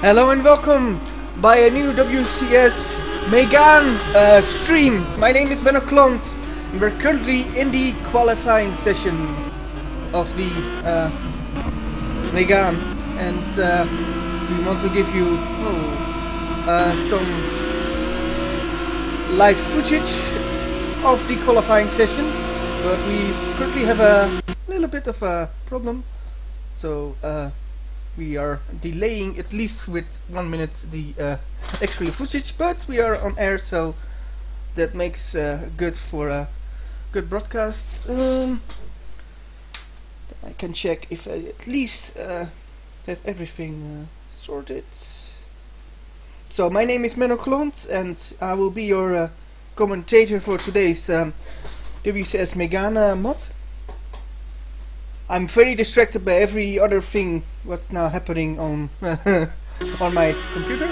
Hello and welcome by a new WCS Megane stream. My name is MagnyCours and we're currently in the qualifying session of the Megane, and we want to give you some live footage of the qualifying session, but we currently have a little bit of a problem, so we are delaying at least with 1 minute the actual footage, but we are on air, so that makes good for good broadcasts. I can check if I at least have everything sorted. So my name is MagnyCours and I will be your commentator for today's WCS Megane mod. I'm very distracted by every other thing what's now happening on on my computer.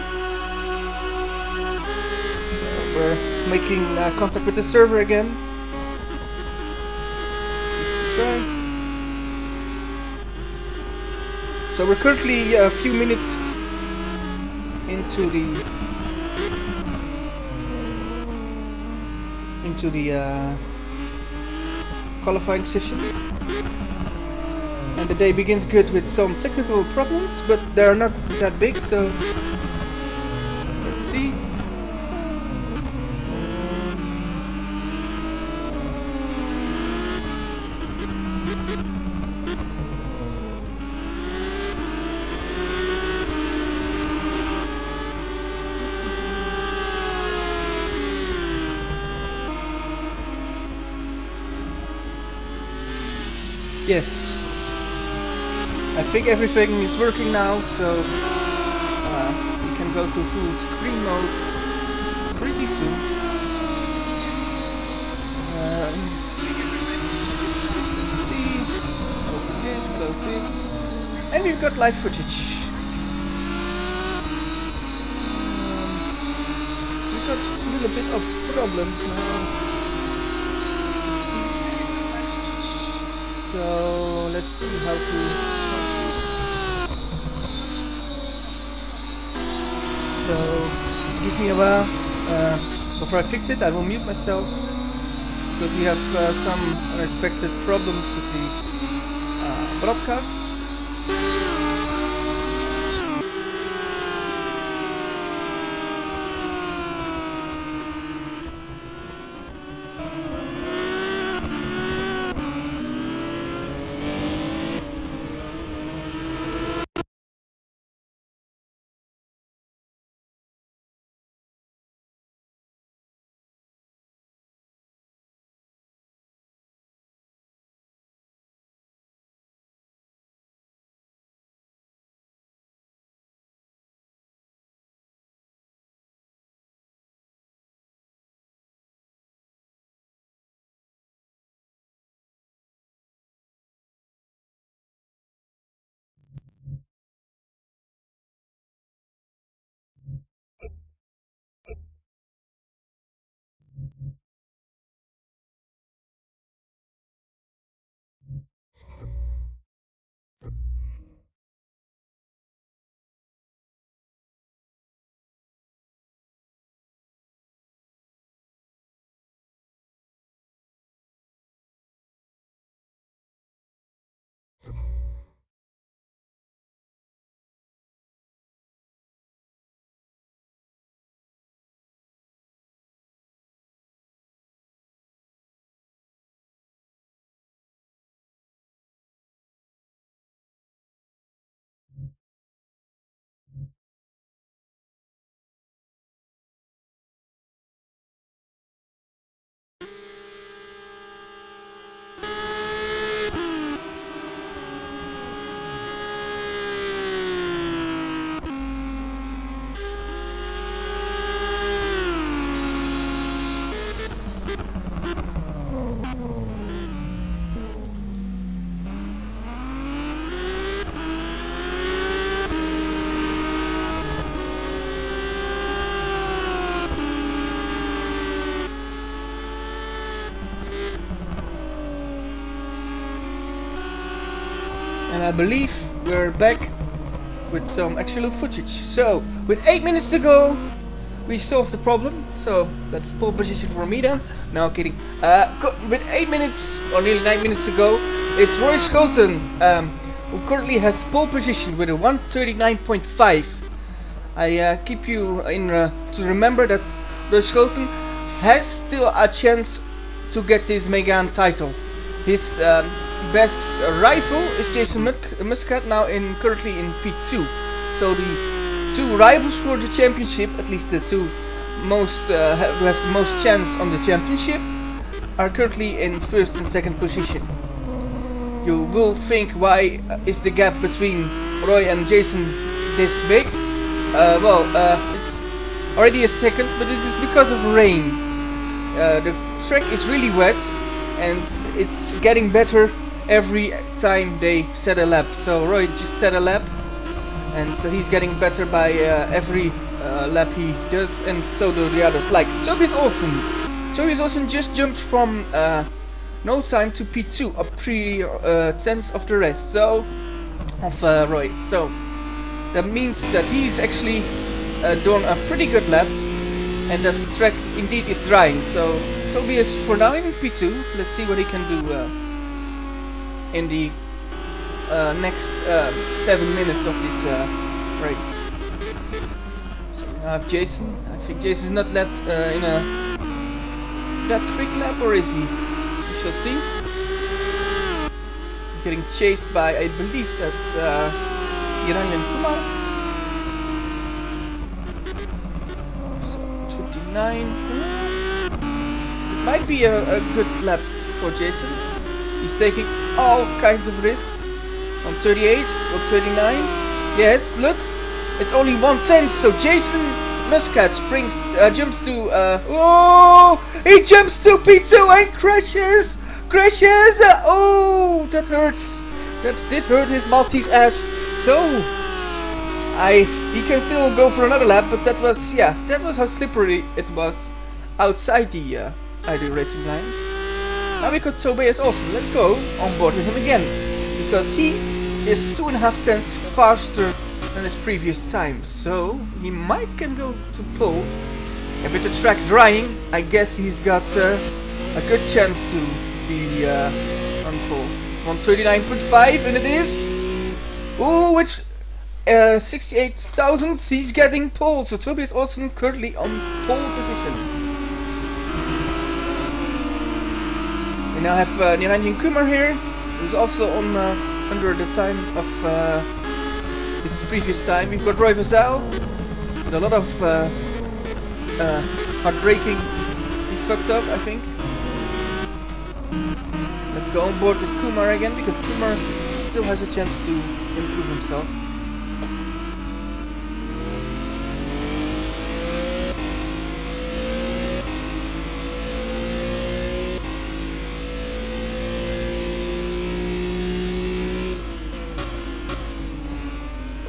So we're making contact with the server again. Let's try. So we're currently a few minutes into the qualifying session. And the day begins good with some technical problems, but they are not that big, so let's see. Yes. I think everything is working now, so we can go to full screen mode pretty soon. Let's see, open this, close this, and we've got live footage. We've got a little bit of problems now. So let's see how to. So give me a while before I fix it. I will mute myself because we have some unexpected problems with the broadcasts. And I believe we're back with some actual footage. So, with 8 minutes to go, we solved the problem. So, that's pole position for me then. No, kidding. With 8 minutes, or nearly 9 minutes to go, it's Roy Schouten, who currently has pole position with a 1:39.5. I keep you in to remember that Roy Schouten has still a chance to get his Megane title. His best rival is Jason Muscat, now currently in P2. So the two rivals for the championship, at least the two most who have the most chance on the championship, are currently in first and second position. You will think, why is the gap between Roy and Jason this big? It's already a second, but it is because of rain. The track is really wet, and it's getting better every time they set a lap. So Roy just set a lap, and so he's getting better by every lap he does, and so do the others. Like Tobias Olsen. Tobias Olsen just jumped from no time to P2, up 3/10 of the rest. So of Roy. So that means that he's actually done a pretty good lap, and that the track indeed is drying. So Tobias for now in P2. Let's see what he can do in the next 7 minutes of this race. So we now have Jason. I think Jason's not left in that quick lap, or is he? We shall see. He's getting chased by, I believe that's Iranian Kumar. So 29. It might be a good lap for Jason. He's taking all kinds of risks. 138, 139. Yes, look, it's only 110. So Jason Muscat jumps to oh, he jumps to P2 and crashes. Oh, that hurts. That did hurt his Maltese ass. So he can still go for another lap, but that was how slippery it was outside the ideal racing line. Now we got Tobias Olsen. Let's go on board with him again, because he is 2.5 tenths faster than his previous time, so he can go to pole. And with the track drying, I guess he's got a good chance to be on pole. 139.5, and it is. Ooh, it's 68 thousandths. He's getting pole. So Tobias Olsen currently on pole position. We now have Niranjan Kumar here, who's also on under the time of his previous time. We've got Roy Vassal with a lot of heartbreaking. He fucked up, I think. Let's go on board with Kumar again, because Kumar still has a chance to improve himself.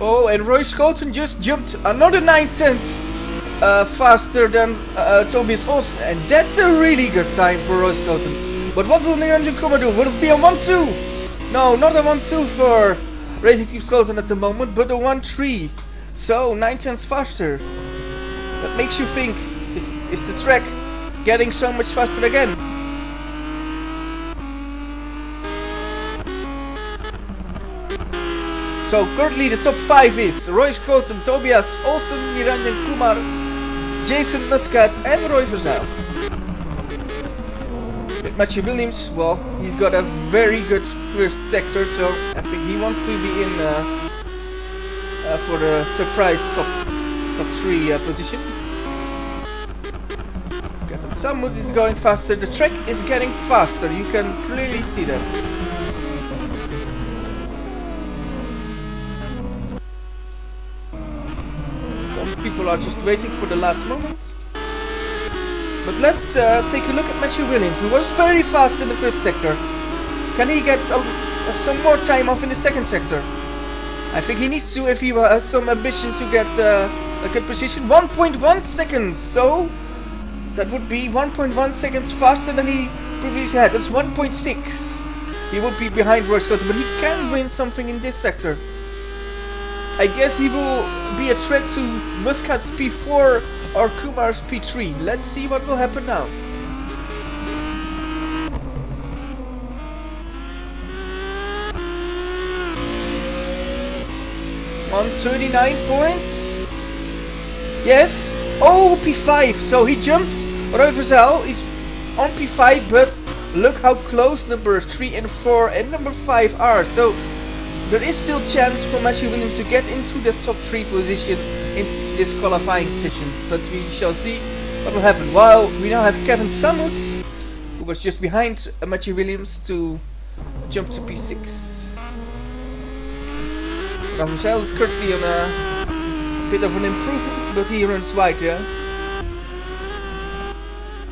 Oh, and Roy Schouten just jumped another 9 tenths faster than Tobias Olsen, and that's a really good time for Roy Schouten. But what will Niranjan Kumar do? Will it be a 1-2? No, not a 1-2 for Racing Team Schouten at the moment, but a 1-3. So 9 tenths faster. That makes you think, is the track getting so much faster again? So currently the top 5 is Roy Schouten, Tobias Olsen, Niranjan Kumar, Jason Muscat and Roy Vassal. With Matthew Williams, well, he's got a very good first sector, so I think he wants to be in for the surprise top 3 position. Gavin Samwood is going faster. The track is getting faster. You can clearly see that. Some people are just waiting for the last moment. But let's take a look at Matthew Williams, who was very fast in the first sector. Can he get some more time off in the second sector? I think he needs to, if he has some ambition to get a good position. 1.1 seconds, so that would be 1.1 seconds faster than he previously had. That's 1.6. He would be behind Roy Schouten, but he can win something in this sector. I guess he will be a threat to Muscat's P4 or Kumar's P3. Let's see what will happen now. On 39 points. Yes. Oh, P5. So he jumped. Roy Verzel is on P5, but look how close number 3 and 4 and number 5 are. So there is still chance for Matthew Williams to get into the top 3 position in this qualifying session. But we shall see what will happen. While we now have Kevin Samut, who was just behind Matthew Williams, to jump to P6. Rafael is currently on a bit of an improvement, but he runs wide, yeah.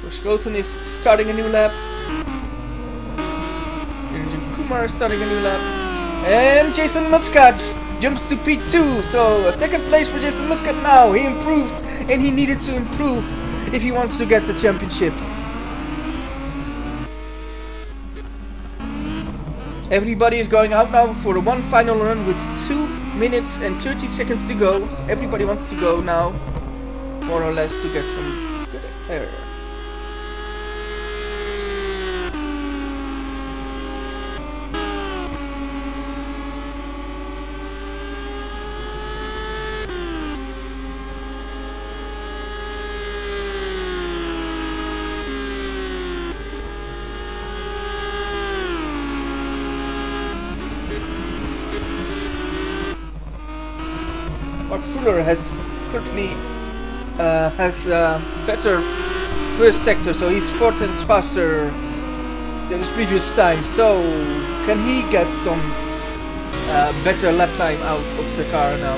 Schoten is starting a new lap. Kumar is starting a new lap. And Jason Muscat jumps to P2. So a second place for Jason Muscat now. He improved, and he needed to improve if he wants to get the championship. Everybody is going out now for the one final run with 2 minutes and 30 seconds to go. So everybody wants to go now, more or less, to get some good air. Mark Fuller has currently has a better first sector, so he's 4 tenths faster than his previous time. So can he get some better lap time out of the car now?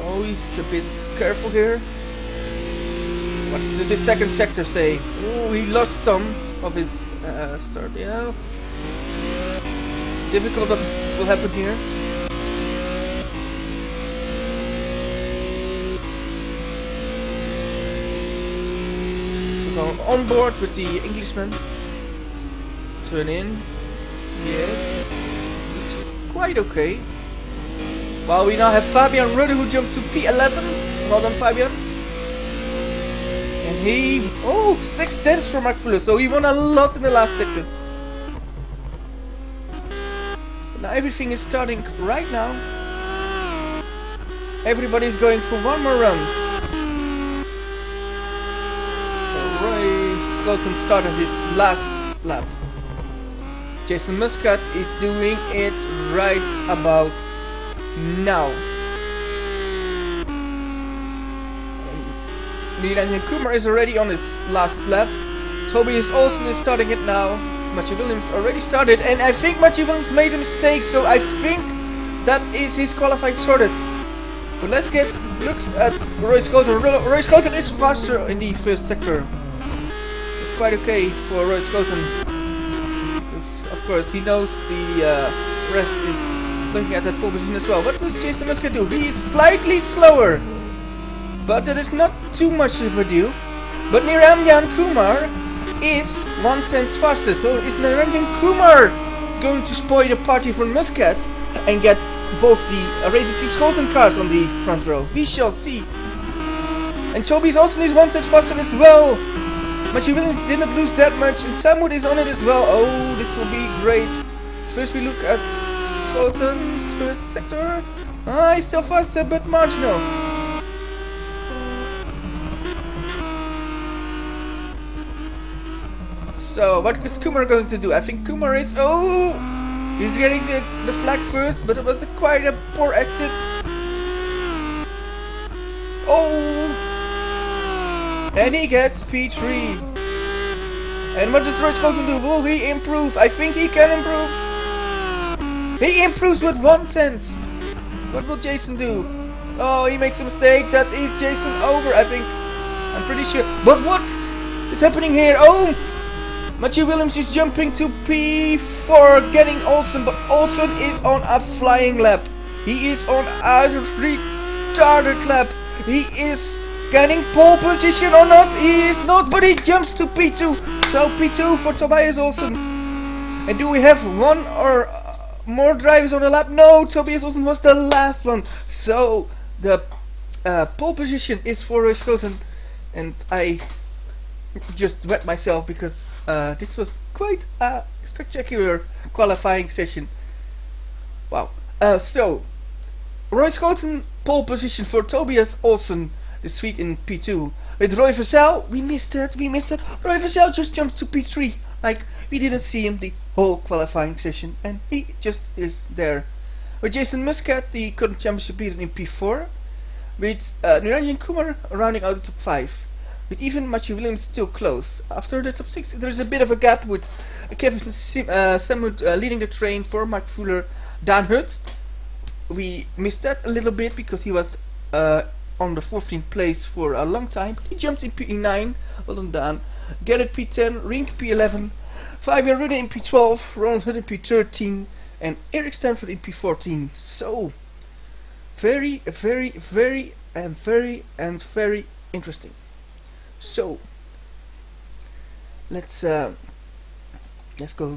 Oh, he's a bit careful here. What does his second sector say? Oh, he lost some of his start. Yeah, difficult what will happen here. On board with the Englishman. Turn in. Yes. It's quite okay. Well, we now have Fabian Rudder, who jumped to P11. Well done, Fabian. And he... Oh, 6 tenths for Mark Fuller. So he won a lot in the last sector. But now everything is starting right now. Everybody's going for one more run. Schoten started his last lap. Jason Muscat is doing it right about now. MagnyCours Kumar is already on his last lap. Tobias Olsen is starting it now. Matthew Williams already started, and I think Matthew Williams made a mistake, so I think that is his qualifying sorted. But let's get looks at Roy Schoten. Roy Schoten is faster in the first sector. Quite okay for Roy Schoten, because of course he knows the rest is looking at that pole position as well. What does Jason Muscat do? He is slightly slower, but that is not too much of a deal. But Niranjan Kumar is 1 tenth faster, so is Niranjan Kumar going to spoil the party for Muscat and get both the Racing Team Schoten cars on the front row? We shall see. And Tobias Olsen is 1 tenth faster as well. Matthew Williams did not lose that much, and Samut is on it as well. Oh, this will be great. First we look at Schoten's first sector. Ah, he's still faster, but marginal. So, what is Kumar going to do? I think Kumar is... Oh! He's getting the flag first, but it was quite a poor exit. Oh! And he gets P3. And what does Roy Schoten do? Will he improve? I think he can improve. He improves with 1 tenth. What will Jason do? Oh, he makes a mistake. That is Jason over, I think. I'm pretty sure. But what is happening here? Oh! Matthew Williams is jumping to P4, getting Olsen. But Olsen is on a flying lap. He is on a retarded lap. He is... getting pole position or not? He is not, but he jumps to P2. So P2 for Tobias Olsen. And do we have one or more drivers on the lap. No, Tobias Olsen was the last one. So the pole position is for Roy Schouten, and I just wet myself because this was quite a spectacular qualifying session. Wow. So Roy Schouten pole position for Tobias Olsen, the Swede in P2. With Roy Vassell, we missed it. Roy Vassell just jumped to P3. Like, we didn't see him the whole qualifying session, and he just is there. With Jason Muscat, the current championship leader in P4. With Niranjan Kumar rounding out the top 5. With even Matthew Williams still close. After the top 6, there's a bit of a gap with Kevin Samut leading the train for Mark Fuller, Dan Hutt. We missed that a little bit because he was on the 14th place for a long time. He jumped in P9, well done Dan. Garrett P10, Rink P11, Fabian Rude in P12, Ronald Hood in P13, and Eric Stanford in P14. So, very interesting. So, let's go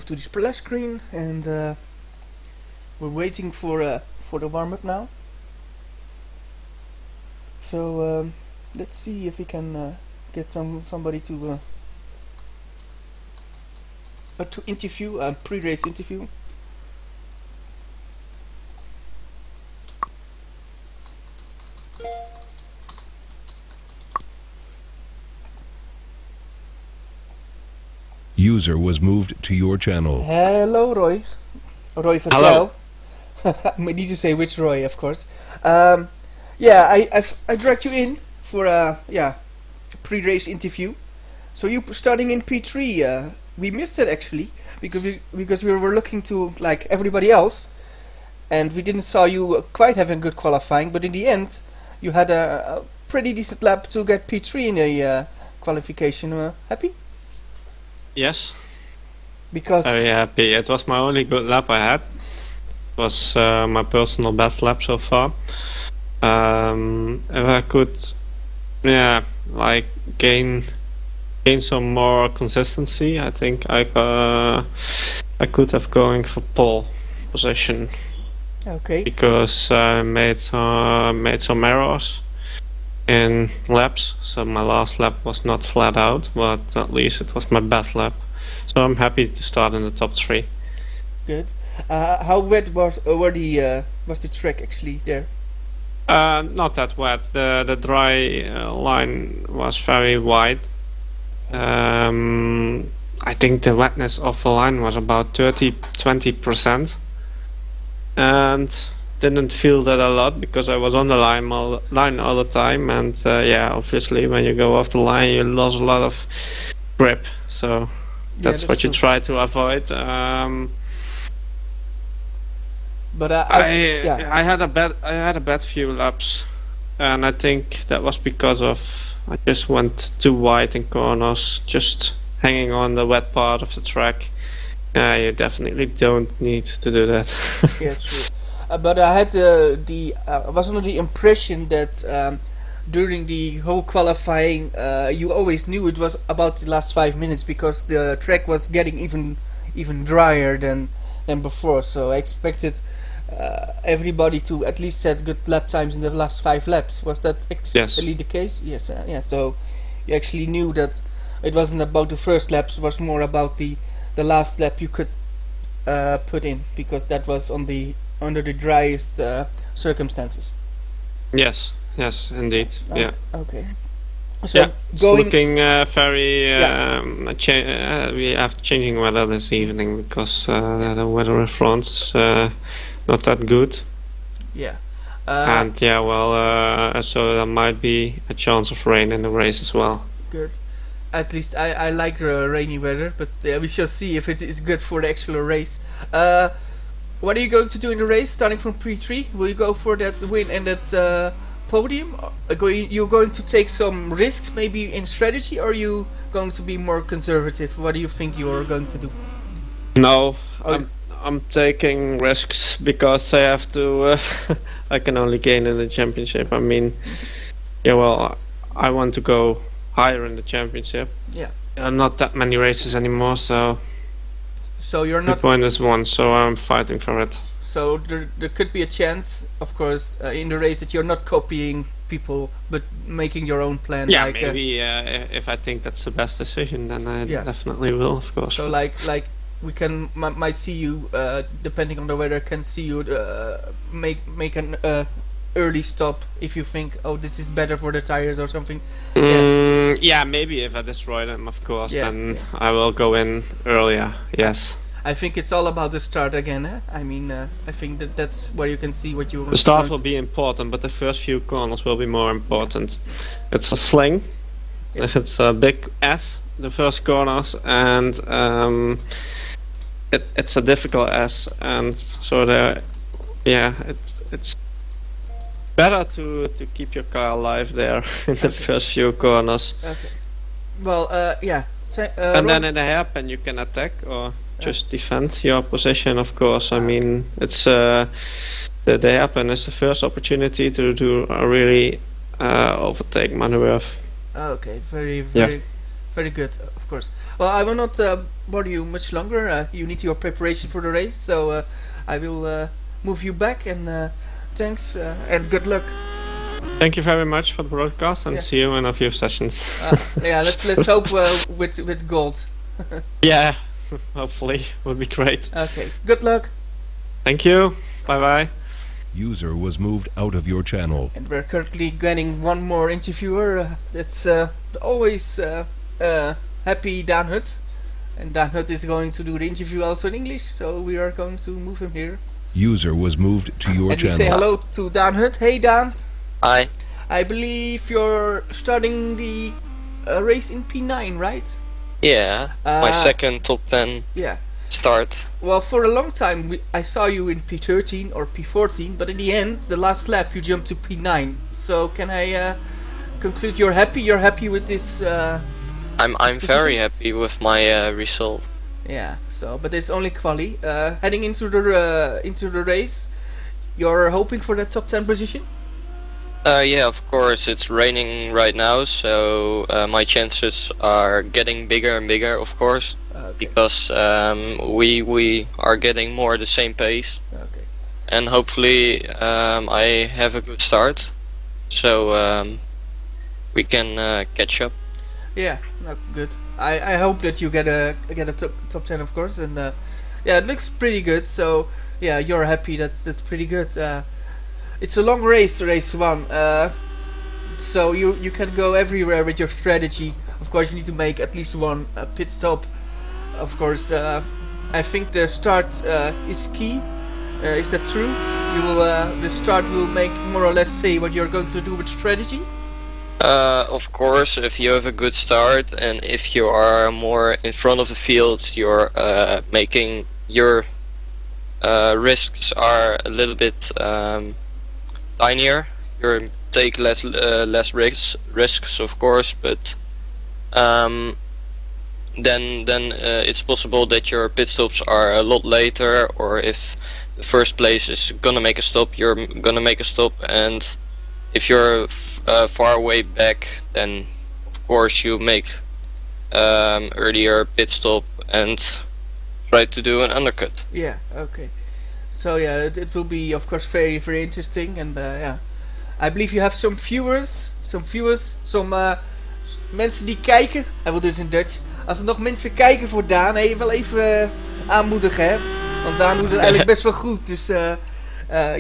to the splash screen, and we're waiting for the warm-up now. So let's see if we can get somebody to interview, a pre-race interview. User was moved to your channel. Hello, Roy. Roy Vassell. I need to say which Roy, of course. Yeah, I dragged you in for a pre-race interview. So you starting in P3. We missed it actually because we were looking to like everybody else, and we didn't saw you quite having good qualifying. But in the end, you had a pretty decent lap to get P3 in a qualification. Happy? Yes. Because very happy. It was my only good lap I had. It was my personal best lap so far. If I could, like gain some more consistency, I think I could have going for pole position. Okay. Because I made some errors in laps, so my last lap was not flat out, but at least it was my best lap. So I'm happy to start in the top 3. Good. How wet was the track actually there? Not that wet. The dry line was very wide. I think the wetness of the line was about 20%, and didn't feel that a lot because I was on the line all the time. And obviously when you go off the line, you lose a lot of grip. So that's what you try to avoid. But I had a bad few laps, and I think that was because of I just went too wide in corners, just hanging on the wet part of the track. You definitely don't need to do that. Yeah, true. But I had I was under the impression that during the whole qualifying, you always knew it was about the last 5 minutes because the track was getting even drier than before. So I expected everybody to at least set good lap times in the last 5 laps. Was that actually the case? Yes. Yeah. So you actually knew that it wasn't about the first laps; it was more about the last lap you could put in because that was under the driest circumstances. Yes, indeed. Yeah. Okay. So looking very. We have changing weather this evening because the weather in France is not that good. Yeah. And so there might be a chance of rain in the race as well. Good. At least I like rainy weather, but we shall see if it is good for the actual race. What are you going to do in the race, starting from P3? Will you go for that win and that podium? You're going to take some risks, maybe in strategy, or are you going to be more conservative? What do you think you are going to do? No, I'm taking risks because I have to. I can only gain in the championship. I mean, I want to go higher in the championship. Yeah. Not that many races anymore, so So you're The not. point is won, so I'm fighting for it. So there could be a chance, of course, in the race that you're not copying people, but making your own plan. Yeah, like, maybe if I think that's the best decision, then I Yeah. definitely will, of course. So like we can might see you, depending on the weather, can see you make an early stop if you think, oh, this is better for the tires or something. Yeah, maybe if I destroy them, of course, Yeah, then yeah. I will go in earlier. Yes. I think it's all about the start again. I mean, I think that's where you can see what you. The start will be important, but the first few corners will be more important. It's a sling. Yeah. It's a big S, the first corners, and it's a difficult S, and so it's better to keep your car alive there in the first few corners. Okay. Well, yeah. And then in the hairpin you can attack or just defend your position, of course. I mean, it's the hairpin is the first opportunity to do a really overtake maneuver. Okay, very good, of course. Well, I will not bother you much longer. You need your preparation for the race, so I will move you back, and thanks and good luck. Thank you very much for the broadcast, and Yeah. see you in a few sessions. Yeah, let's hope with gold. Yeah, hopefully, would be great. Okay, good luck. Thank you. Bye bye. User was moved out of your channel. And we're currently getting one more interviewer. That's always happy Dan Hut. And Dan Hut is going to do the interview also in English, so we are going to move him here. User was moved to your And we channel. say hello to Dan Hut. Hey Dan, Hi. I believe you're starting the race in P9, right? Yeah, my second top 10 Yeah. start. Well, for a long time I saw you in P13 or P14, but in the end, the last lap you jumped to P9. So can I conclude you're happy? You're happy with this? I'm position? very happy with my result. Yeah. So, but it's only quali. Heading into the race, you're hoping for that top 10 position. Yeah, of course, it's raining right now, so my chances are getting bigger and bigger, of course, because we are getting more the same pace, Okay. and hopefully I have a good start, so we can catch up. Yeah, no, good. I hope that you get a top 10, of course, and yeah, it looks pretty good. So yeah, you're happy. That's pretty good. It's a long race 1. So you can go everywhere with your strategy. Of course, you need to make at least one pit stop. Of course, I think the start is key. Is that true? You will the start will make more or less say what you're going to do with strategy. Of course, if you have a good start and if you are more in front of the field, you're making your risks are a little bit tinier. You take less risks, of course, but then it's possible that your pit stops are a lot later, or if the first place is gonna make a stop, you're gonna make a stop, and if you're far away back, then of course you make earlier pit stop and try to do an undercut. Yeah, okay. So yeah, it will be of course very interesting, and yeah, I believe you have some viewers, mensen die kijken. Hij wil dus in Dutch. Als er nog mensen kijken voor Daan, wel even aanmoedigen, hè? Want Daan doet het eigenlijk best wel goed. Dus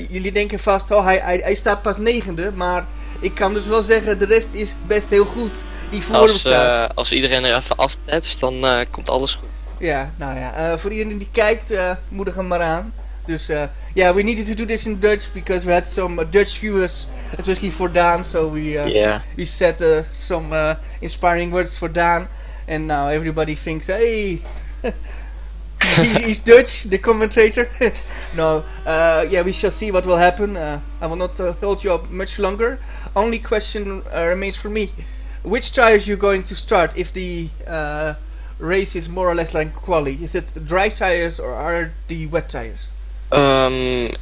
jullie denken vast, oh hij staat pas 9e, maar ik kan dus wel zeggen, de rest is best heel goed die voor hem staat. Als iedereen er even aftetst, dan komt alles goed. Ja, nou ja, voor iedereen die kijkt, moedig hem maar aan. Dus yeah, we needed to do this in Dutch because we had some Dutch viewers, especially for Dan. So we said some inspiring words for Dan, and now everybody thinks, hey, he's Dutch, the commentator. No, yeah, we shall see what will happen. I will not hold you up much longer. Only question remains for me: which tires you going to start if the race is more or less like quali? Is it dry tires or are the wet tires?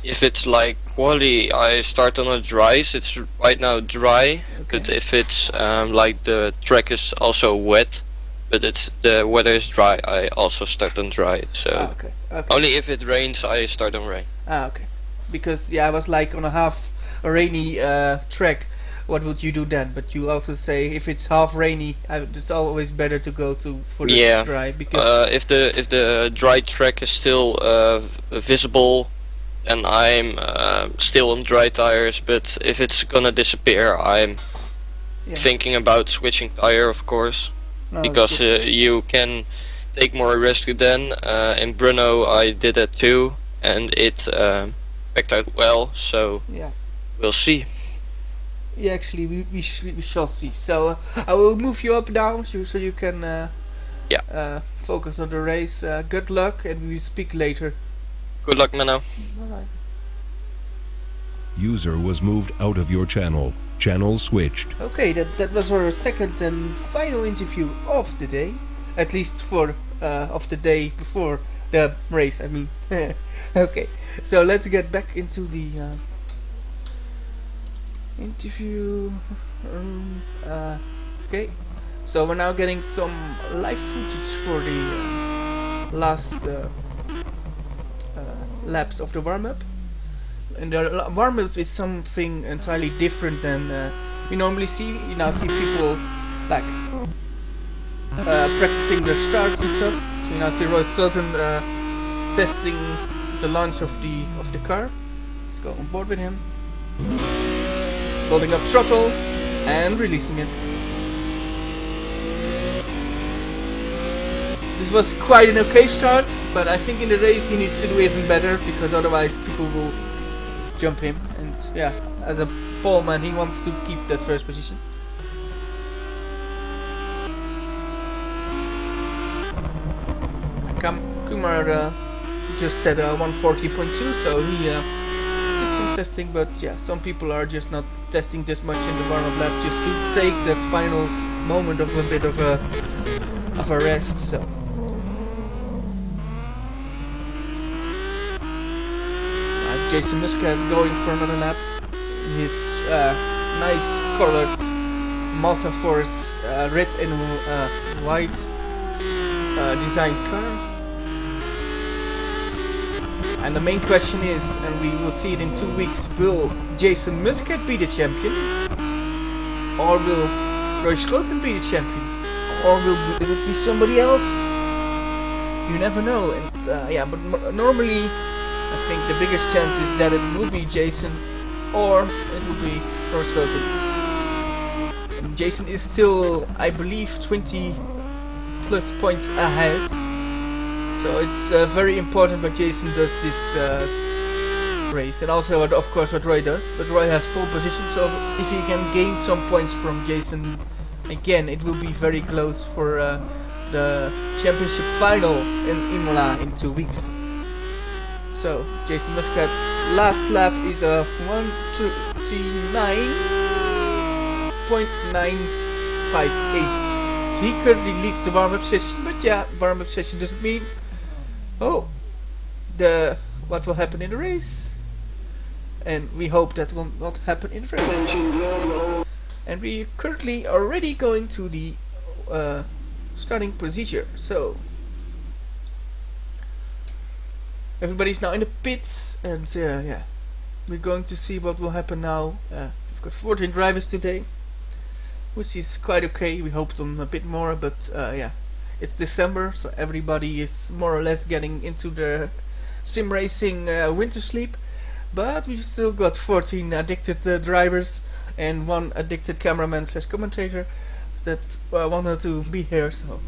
If it's like quali, I start on a dries. It's right now dry, Okay. but if it's like the track is also wet, but the weather is dry, I also start on dry. So Okay. only if it rains, I start on rain. Okay. Because yeah, I was like on a half rainy track. What would you do then? But you also say if it's half rainy, it's always better to go for the dry because if the dry track is still visible, then I'm still on dry tires. But if it's gonna disappear, I'm thinking about switching tire, of course, because you can take more risk then. In Brno, I did it too, and it backed out well. So we'll see. Yeah, actually, we shall see. So I will move you up now, so you can focus on the race. Good luck, and we will speak later. Good luck, Menno. Bye. User was moved out of your channel. Channel switched. Okay, that was our second and final interview of the day, at least for of the day before the race. I mean, okay. So let's get back into the interview. Okay, so we're now getting some live footage for the last laps of the warm-up. And the warm-up is something entirely different than we normally see. You now see people like practicing their starts and stuff. So you now see Roy Skelton testing the launch of the car. Let's go on board with him. Building up throttle and releasing it. This was quite an okay start, but I think in the race he needs to do even better, because otherwise people will jump him. And yeah, as a poleman he wants to keep that first position. Kumar just said 140.2, so he did some testing, but yeah, some people are just not testing this much in the warm-up lap just to take that final moment of a bit of a rest. So Jason Muscat going for another lap in his nice colored Malta Force red and white designed car. And the main question is, and we will see it in 2 weeks, will Jason Muscat be the champion? Or will Roy Schoten be the champion? Or will it be somebody else? You never know. And yeah, but normally I think the biggest chance is that it will be Jason, or it will be Roy Schoten. Jason is still, I believe, 20 plus points ahead. So it's very important what Jason does this race, and also of course what Roy does. But Roy has pole position, so if he can gain some points from Jason again, it will be very close for the championship final in Imola in 2 weeks. So Jason Muscat last lap is a 1:39.958. So he currently leads the warm-up session, but yeah, warm-up session doesn't mean what will happen in the race, and we hope that will not happen in the race. And we currently already going to the starting procedure. So everybody's now in the pits, and yeah, we're going to see what will happen now. We've got 14 drivers today, which is quite okay. We hoped on a bit more, but yeah, it's December, so everybody is more or less getting into the sim racing winter sleep. But we still got 14 addicted drivers and 1 addicted cameraman / commentator that wanted to be here. So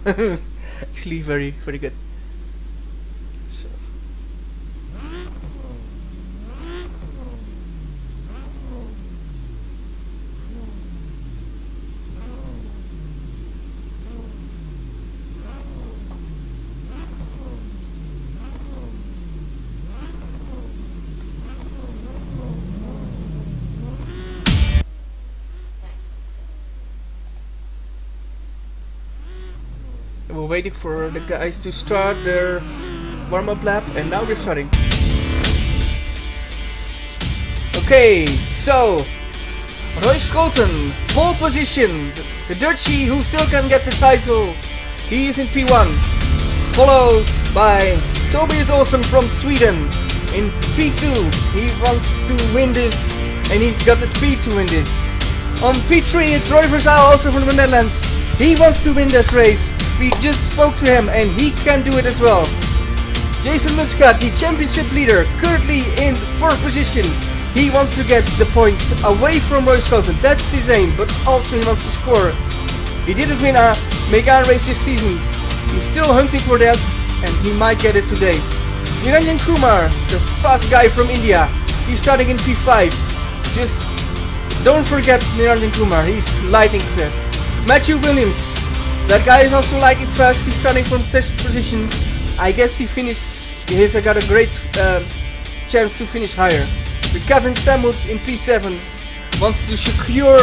actually, very good. We're waiting for the guys to start their warm-up lap, and now they're starting. Okay, so Roy Schoten, pole position, the Dutchie who still can get the title, He is in P1, followed by Tobias Olsen from Sweden. In P2, he wants to win this, and he's got the speed to win this. On P3, it's Roy Versal, also from the Netherlands. He wants to win this race. We just spoke to him, and he can do it as well. Jason Muscat, the championship leader, currently in 4th position. He wants to get the points away from Roy Schouten. That's his aim, but also he wants to score. He didn't win a Megane race this season. He's still hunting for that, and he might get it today. Niranjan Kumar, the fast guy from India, he's starting in P5. Just don't forget Niranjan Kumar, he's lightning fast. Matthew Williams, that guy is also lightning fast. He's starting from 6th position. I guess he's got a great chance to finish higher. With Kevin Samuels in P7, wants to secure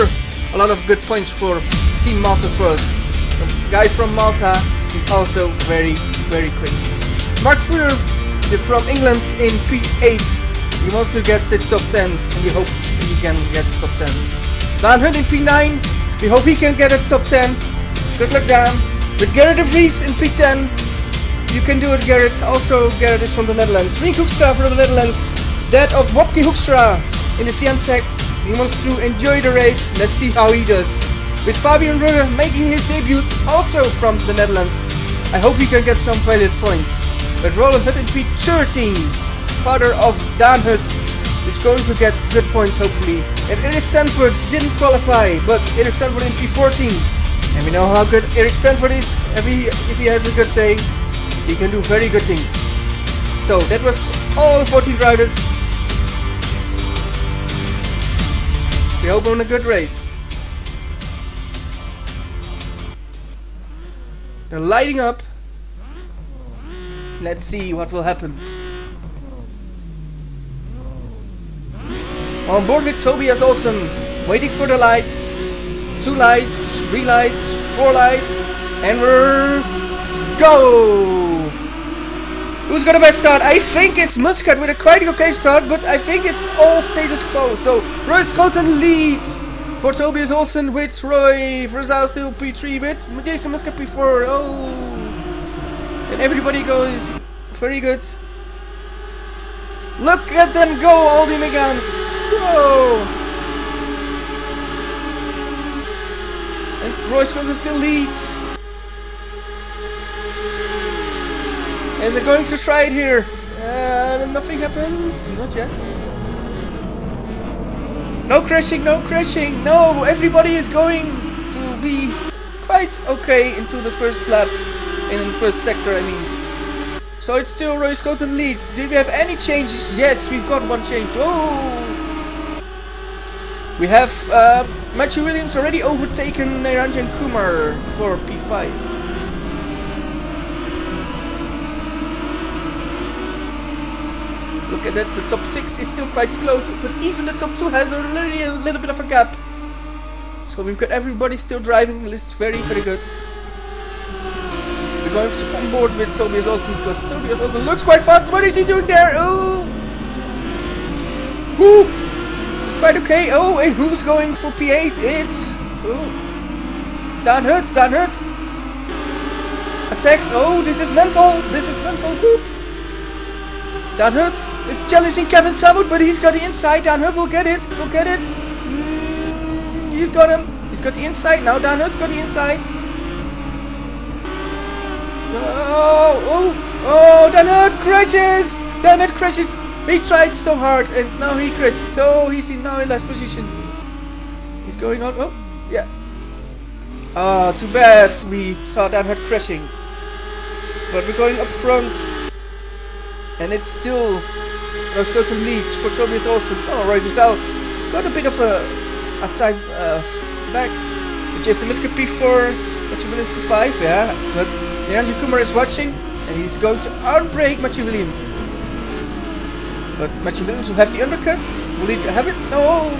a lot of good points for Team Malta Pros. The guy from Malta is also very, very quick. Mark Fuller from England in P8. He wants to get the top 10, and we hope he can get the top 10. Dan Hunt in P9. We hope he can get a top 10. Good luck, Dan. With Gerrit de Vries in P10. You can do it, Gerrit. Also, Gerrit is from the Netherlands. Riek Hoekstra from the Netherlands. That of Wopke Hoekstra in the CM-Tech. He wants to enjoy the race. Let's see how he does. With Fabian Rugge making his debut, also from the Netherlands. I hope he can get some valid points. But Roland Hutt in P13, father of Dan Hutt, is going to get good points hopefully. And Eric Stanford didn't qualify, but Eric Stanford in P14. And we know how good Eric Stanford is. If he has a good day, he can do very good things. So that was all 14 riders. We hope on a good race. They're lighting up. Let's see what will happen. On board with Tobias Olsen, waiting for the lights. 2 lights, 3 lights, 4 lights, and we're go! Who's got a best start? I think it's Muscat with a quite okay start, but I think it's all status quo. So Roy Schouten leads for Tobias Olsen with Roy Versal still P3 with Jason Muscat P4. Oh, and everybody goes very good. Look at them go, all the Meganes. Whoa! And Roy Schouten still leads. Is it going to try it here? Nothing happens. Not yet. No crashing, no crashing. No, everybody is going to be quite okay into the first lap. In the first sector, I mean. So it's still Roy Schouten leads. Did we have any changes? Yes, we've got one change. Oh! We have Matthew Williams already overtaken Niranjan Kumar for P5. Look at that, the top 6 is still quite close, but even the top 2 has already a little bit of a gap. So we've got everybody still driving, it's very, very good. We're going on board with Tobias Olsen because Tobias Olsen looks quite fast. What is he doing there? Oh! Whoo! It's quite okay. Oh, and who's going for P8? It's... Oh. Dan Hutt, Dan Hutt. Attacks. Oh, this is mental. This is mental. Whoop. Dan Hutt is challenging Kevin Samuel, but he's got the inside. Dan Hutt will get it. Will get it. He's got him. He's got the inside. Now Dan Hutt's got the inside. Oh, Dan Hutt crashes! Dan Hutt crashes! He tried so hard and now he crashed, so he's now in last position. He's going on, oh, yeah. Oh, too bad we saw Dan Hutt crashing. But we're going up front. And it's still Roy Schouten leads for Tobias Olsen. Oh, Roy Versal got a bit of a time back. Jason Muscat P4, Matthew Williams P5, yeah. But Niranjan Kumar is watching and he's going to outbrake Matthew Williams. But Matthew Williams will have the undercut. Will he have it? No.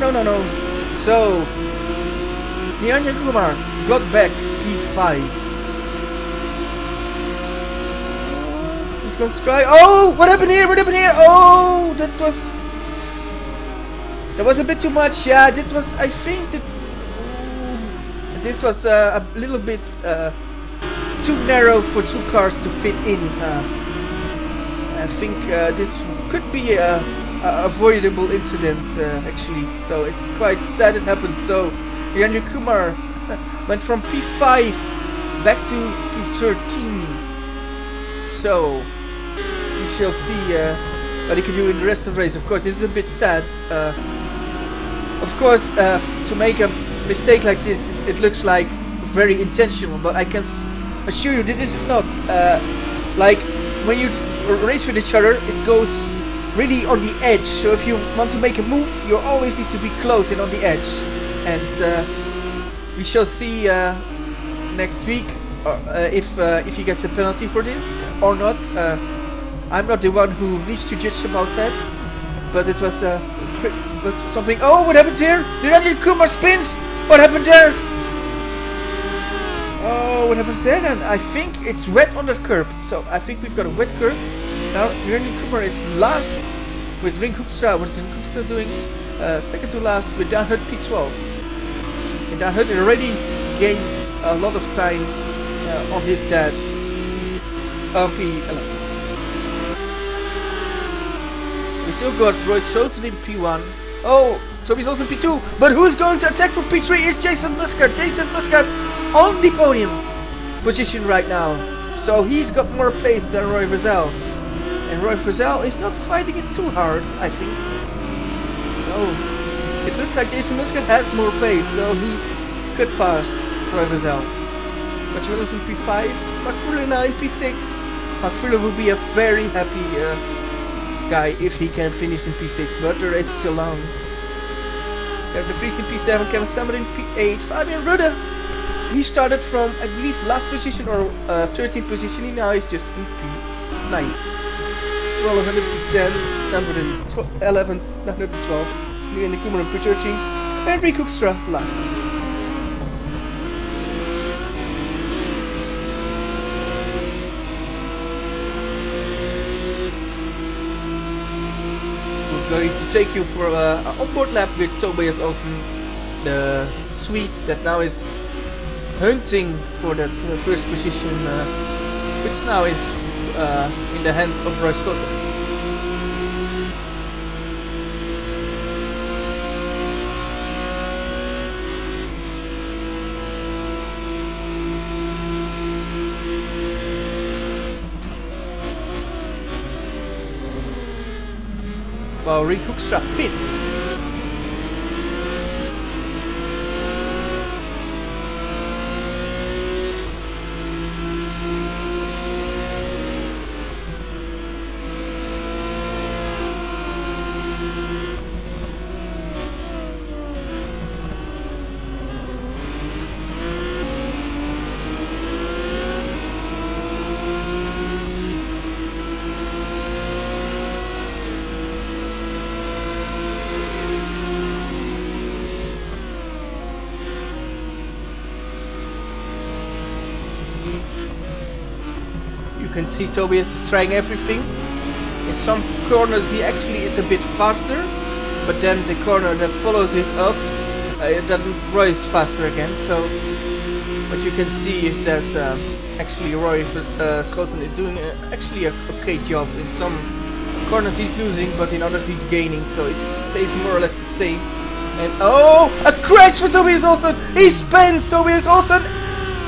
So Niranjan Kumar got back P5. He's going to try. Oh, what happened here? What happened here? Oh, that was a bit too much. Yeah, that was. I think that this was a little bit too narrow for 2 cars to fit in. I think this could be a avoidable incident actually, so it's quite sad it happened. So Yanni Kumar went from P5 back to P13, so we shall see what he can do in the rest of the race. Of course, this is a bit sad. Of course, to make a mistake like this, it looks like very intentional, but I can assure you that this is not. Like when you race with each other, it goes really on the edge. So if you want to make a move, you always need to be close and on the edge. And we shall see next week if he gets a penalty for this or not. I'm not the one who needs to judge about that, but it was something. Oh, what happened here? Did Yanni Kumar spins? What happened there? Oh, what happens there then? I think it's wet on that curb. So I think we've got a wet curb. Now Yanni Kumar is last with Ring Hoekstra. What is Ring Hoekstra doing? Second to last with Dan Hut P12. And Dan Hut already gains a lot of time on his dad. P11. We still got Roy Schouten in P1. Oh, Toby's also in P2. But who's going to attack from P3 is Jason Muscat. Jason Muscat on the podium position right now. So he's got more pace than Roy Vazel. And Roy Vazel is not fighting it too hard, I think. So it looks like Jason Muscat has more pace, so he could pass Roy Vazel. But Williams in P5, Mark Fuller now in P6. Mark Fuller will be a very happy guy if he can finish in P6, but the race is still long. Kevin de Vries in P7, Kevin Summer in P8, Fabian Rudde. He started from, I believe, last position or 13th position. Now he's just in P9. Roland in P10, Stanford in 11th, 912. Leon de Kummer in P13, and Rik Hoekstra last. Going to take you for an onboard lap with Tobias Olsen, the Swede that now is hunting for that first position, which now is in the hands of Roy Schouten. While Rik Hoekstra pits. You can see Tobias is trying everything. In some corners he actually is a bit faster, but then the corner that follows it up, then Roy is faster again. So what you can see is that actually Roy Schouten is doing actually a okay job. In some corners he's losing, but in others he's gaining, so it stays more or less the same. And oh, a crash for Tobias Olsen! He spins! Tobias Olsen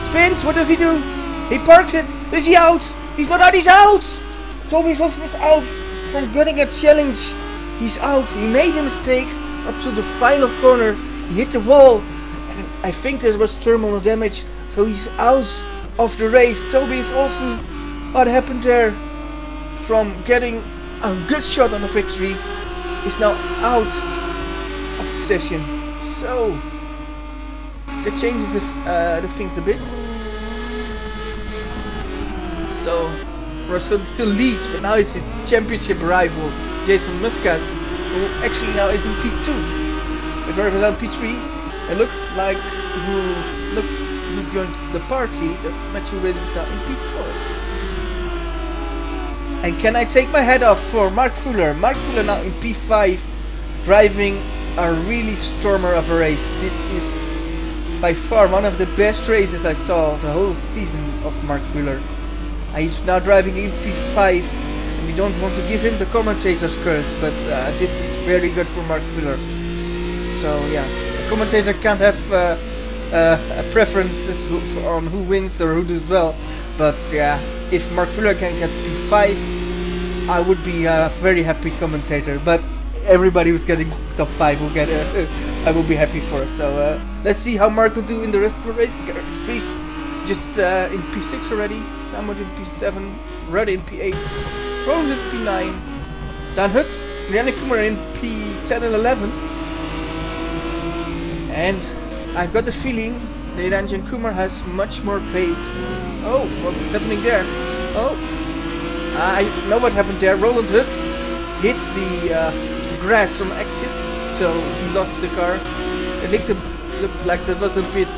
spins! What does he do? He parks it! Is he out? He's not out, he's out! Tobias Olsen is out from getting a challenge. He's out. He made a mistake up to the final corner. He hit the wall. And I think there was terminal damage. So he's out of the race. Tobias Olsen, what happened there? From getting a good shot on the victory, is now out of the session. So that changes the things a bit. So Roy Schouten still leads, but now it's his championship rival Jason Muscat, who actually now is in P2. With Roy Vazel in P3, it looks like who joined the party. That's Matthew Williams now in P4. And can I take my head off for Mark Fuller? Mark Fuller now in P5, driving a really stormer of a race. This is by far one of the best races I saw the whole season of Mark Fuller. He's now driving in P5, and we don't want to give him the commentator's curse, but this is very good for Mark Fuller. So yeah, the commentator can't have preferences on who wins or who does well, but yeah, if Mark Fuller can get P5, I would be a very happy commentator. But everybody who's getting top 5 will get I will be happy for it. So let's see how Mark will do in the rest of the race. Fries just in P6 already, Samut in P7, Rudd in P8, Roland in P9, Dan Hut, MagnyCours in P10 and 11, and I've got the feeling that MagnyCours has much more pace. Oh, what's happening there? Oh, I know what happened there. Roland Hut hit the grass from exit, so he lost the car. It looked like that was a bit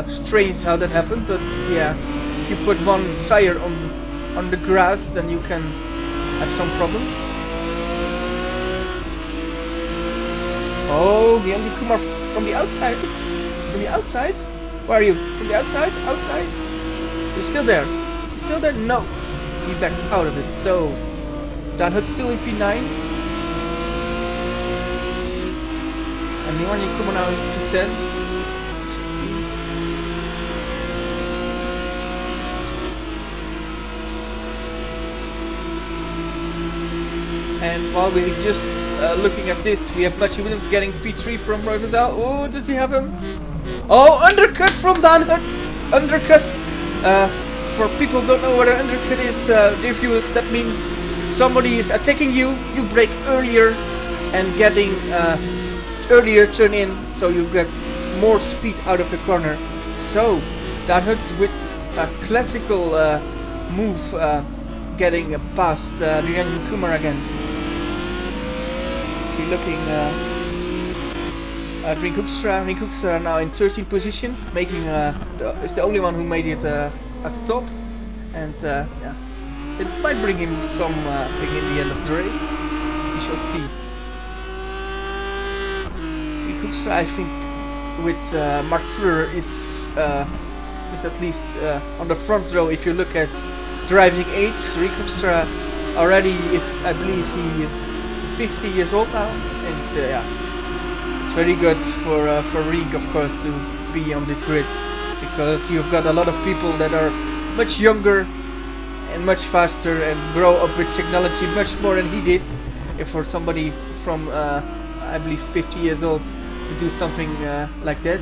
strange how that happened, but yeah, if you put one tire on the grass, then you can have some problems. Oh, MagnyCours from the outside. From the outside? Where are you? From the outside? Outside? He's still there. Is he still there? No. He backed out of it. So Dan Hut still in P9. And MagnyCours now in P10. And while we're just looking at this, we have Matthew Williams getting P3 from Roy Vazal. Oh, does he have him? Oh, undercut from Dan Hut! Undercut! For people who don't know what an undercut is, dear viewers, that means somebody is attacking you, you brake earlier and getting earlier turn in, so you get more speed out of the corner. So, Dan Hut with a classical move getting past MagnyCours again. Looking at Rinkokstra now in 13th position, making is the only one who made it a stop, and yeah, it might bring him some thing in the end of the race. We shall see. Rinkokstra, I think, with Mark Fuller is at least on the front row. If you look at driving age, Rinkokstra already is, I believe, he is 50 years old now, and yeah, it's very good for Rink, of course, to be on this grid, because you've got a lot of people that are much younger and much faster and grow up with technology much more than he did. And for somebody from I believe 50 years old to do something like that,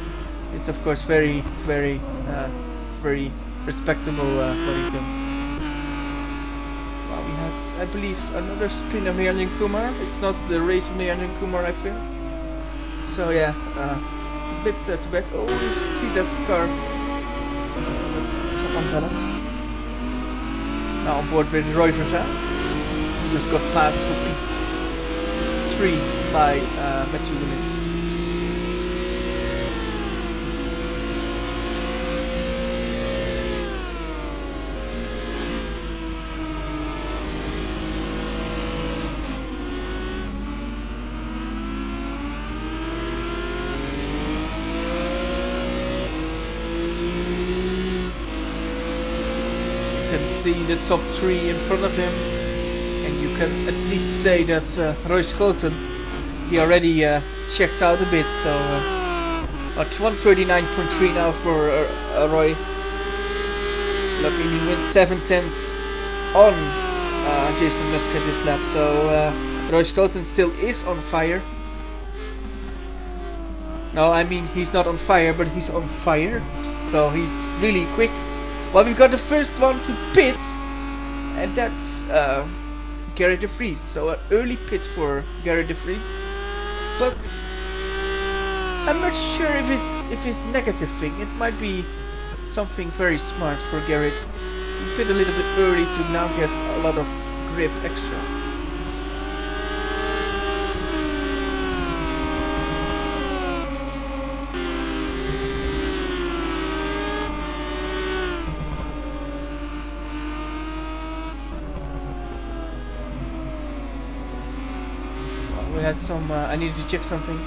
it's of course very respectable what he's done. I believe another spin of MagnyCours. It's not the race of MagnyCours, I feel. So yeah, a bit too bad. Oh, you see that car? It's up on balance. Now on board with Roy Vazal. Just got passed for P3 by Matthew Williams. See the top 3 in front of him, and you can at least say that Roy Schoten, he already checked out a bit, so at 139.3 now for Roy. Looking, he wins 7/10 on Jason Muscat this lap, so Roy Schoten still is on fire. No, I mean, he's not on fire, but he's on fire, so he's really quick. Well, we've got the first one to pit, and that's Gary De Vries. So an early pit for Gary De Vries, but I'm not sure if it's a negative thing. It might be something very smart for Garrett to pit a little bit early to now get a lot of grip extra. We had some, I needed to check something.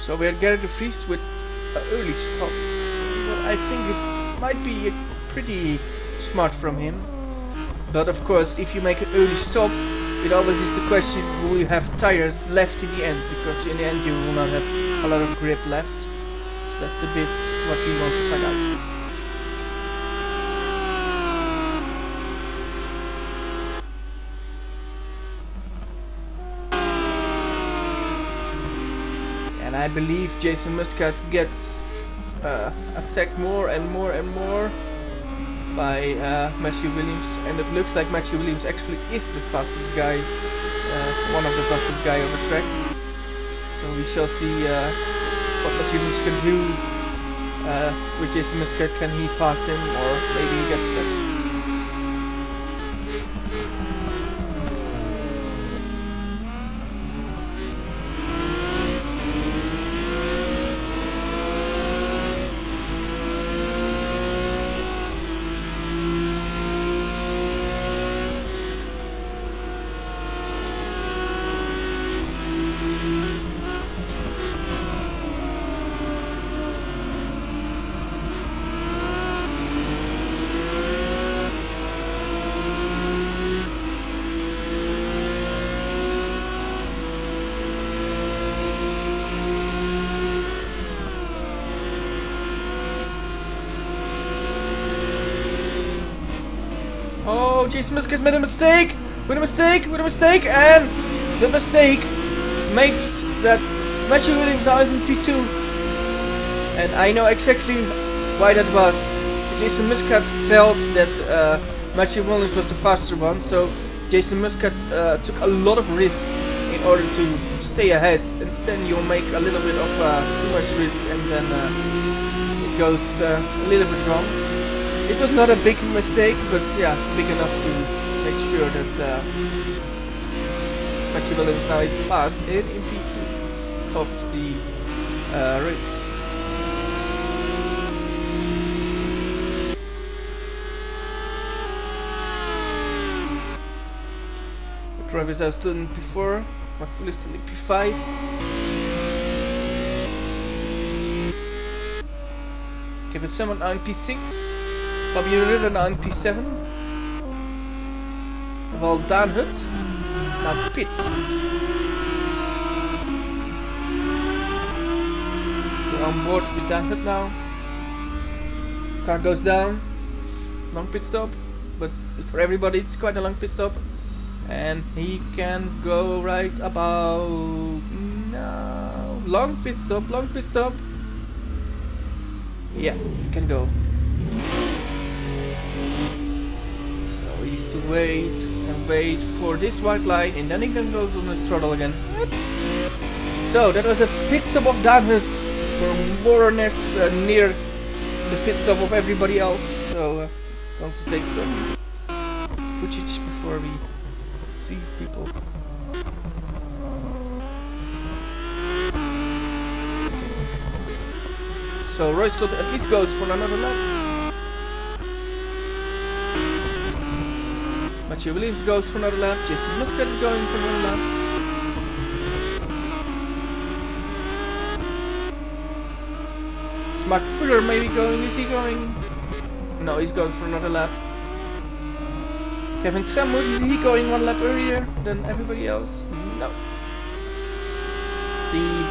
So we had Gerrit de Vries with an early stop. But I think it might be pretty smart from him. But of course, if you make an early stop, it always is the question, will you have tires left in the end? Because in the end you will not have a lot of grip left. So that's a bit what we want to find out. And I believe Jason Muscat gets attacked more and more and more by Matthew Williams, and it looks like Matthew Williams actually is the fastest guy, one of the fastest guy on the track. So we shall see what Matthew Williams can do with Jason Muscat. Can he pass him, or maybe he gets stuck? Oh, Jason Muscat made a mistake! With a mistake! And the mistake makes that Matthew Williams now is in P2. And I know exactly why that was. Jason Muscat felt that Matthew Williams was the faster one, so Jason Muscat took a lot of risk in order to stay ahead. And then you'll make a little bit of too much risk, and then it goes a little bit wrong. It was not a big mistake, but yeah, big enough to make sure that Matthew Williams now is passed in P2 of the race. The drivers are still in P4, McFull is still in P5. Kevin Salmon now in P6. Bobby Ridder now in P7. While Dan Hut now pits. We're on board with Dan Hut now. Car goes down. Long pit stop, but for everybody it's quite a long pit stop. And he can go right about now. Long pit stop. Yeah, he can go. He needs to wait and wait for this white line, and then he can go on the throttle again. So that was a pit stop of Dan Hut. We're more or less near the pit stop of everybody else, so going to take some footage before we see people. So Roy Scott at least goes for another lap. Matthew Williams goes for another lap. Jason Muscat is going for another lap. Is Mark Fuller maybe going? Is he going? No, he's going for another lap. Kevin Samwood, is he going one lap earlier than everybody else? No. The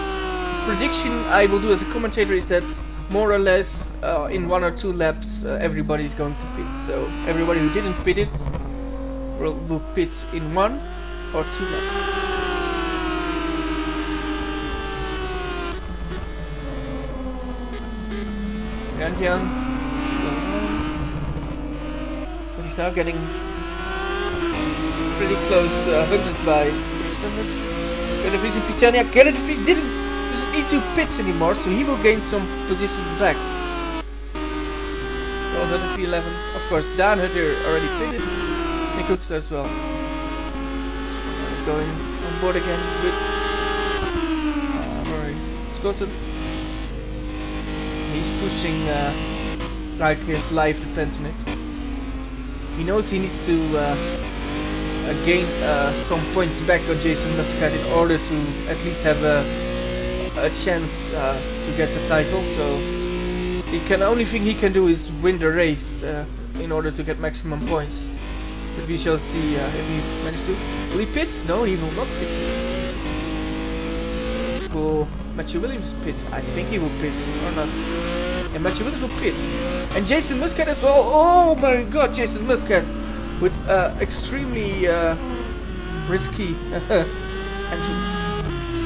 prediction I will do as a commentator is that more or less in 1 or 2 laps everybody is going to pit. So everybody who didn't pit it will pit in 1 or 2 laps. Jan is going on, but he's now getting pretty close, hunted by Gerrit de Vries in P10. Yeah, Gerrit de Vries doesn't need to pits anymore, so he will gain some positions back. Well, that would be 11. Of course, Dan Hutter already pitted. MagnyCours as well. So going on board again with Roy Scotton. He's pushing like his life depends on it. He knows he needs to gain some points back on Jason Muscat in order to at least have a a chance to get the title. So only thing he can do is win the race in order to get maximum points. But we shall see if he manages to. Will he pit? No, he will not pit. Will Matthew Williams pit? I think he will pit or not. And Matthew Williams will pit. And Jason Muscat as well. Oh my god, Jason Muscat with extremely risky entrance.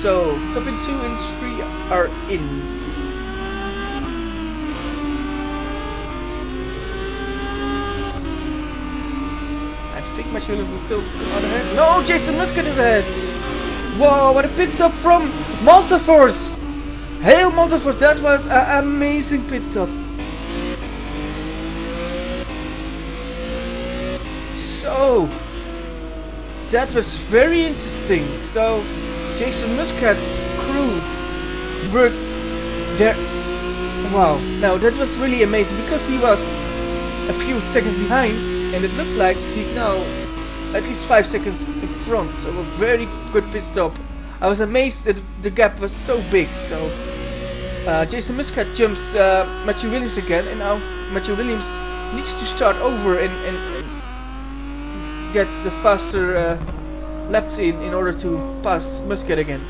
So top in 2 and 3 are in. I think Matthew Williams is still on ahead. No, Jason Muscat is ahead. Whoa, what a pit stop from MagnyCours. Hail MagnyCours, that was an amazing pit stop. So that was very interesting. So Jason Muscat's crew worked there. Wow, now that was really amazing because he was a few seconds behind and it looked like he's now at least 5 seconds in front. So a very good pit stop. I was amazed that the gap was so big. So Jason Muscat jumps Matthew Williams again, and now Matthew Williams needs to start over and get the faster laps in order to pass Muscat again.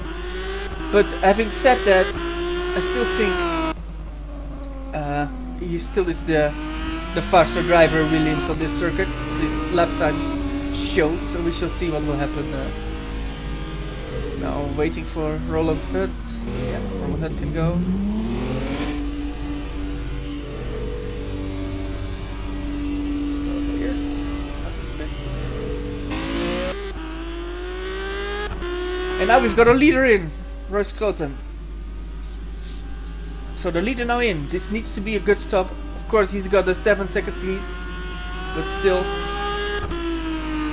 But having said that, I still think he still is the faster driver, Williams, on this circuit. His lap times showed, so we shall see what will happen. Now waiting for Roland Hutt. Yeah, Roland Hutt can go. So here's a bit. And now we've got a leader in, Royce Cloten. So the leader now in. This needs to be a good stop. Of course, he's got a 7-second lead, but still.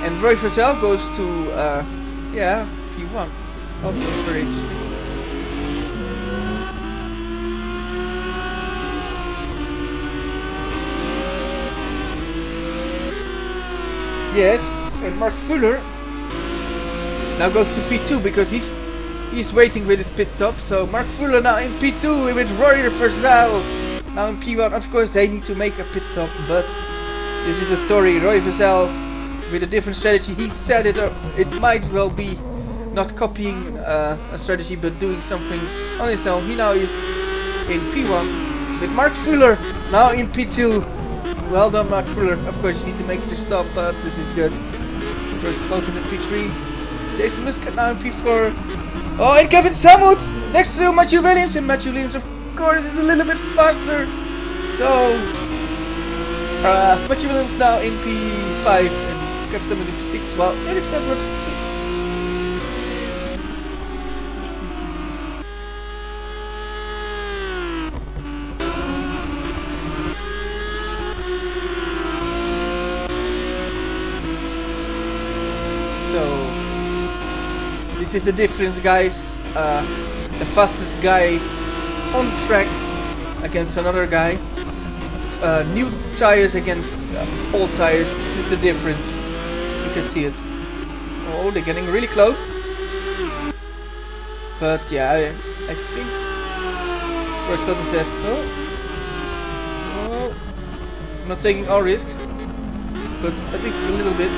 And Roy Versel goes to yeah, P1. It's also very interesting. Yes, and Mark Fuller now goes to P2 because he's waiting with his pit stop. So Mark Fuller now in P2 with Roy Versel now in P1. Of course, they need to make a pit stop, but this is a story. Roy Versel with a different strategy. He said it might well be not copying a strategy, but doing something on his own. He now is in P1 with Mark Fuller now in P2. Well done, Mark Fuller. Of course, you need to make the stop, but this is good. First Cloten in P3. Jason Muscat now in P4. Oh, and Kevin Samut next to Matthew Williams, and Matthew Williams, of course, is a little bit faster. So Matthew Williams now in P5 and Kevin Samut in P6. Well, Eric Stanford. This is the difference, guys. The fastest guy on track against another guy. New tires against old tires. This is the difference. You can see it. Oh, they're getting really close. But yeah, I think Roy Cloten says, oh, I'm not taking all risks, but at least a little bit.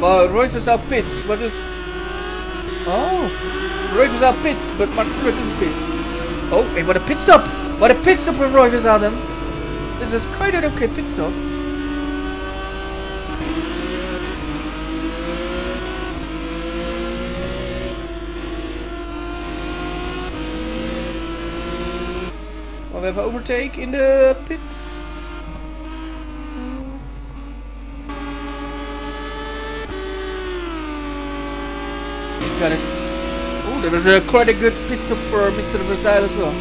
Well, Roy Versel pits. What is? Oh, Roy Versel pits, but Mark Fuller doesn't pit. Oh, hey, what a pit stop! What a pit stop from Roy Versel then. This is quite an okay pit stop. Well, we have an overtake in the pits. Got it. Oh, there was quite a good pit stop for Mr. Versel as well.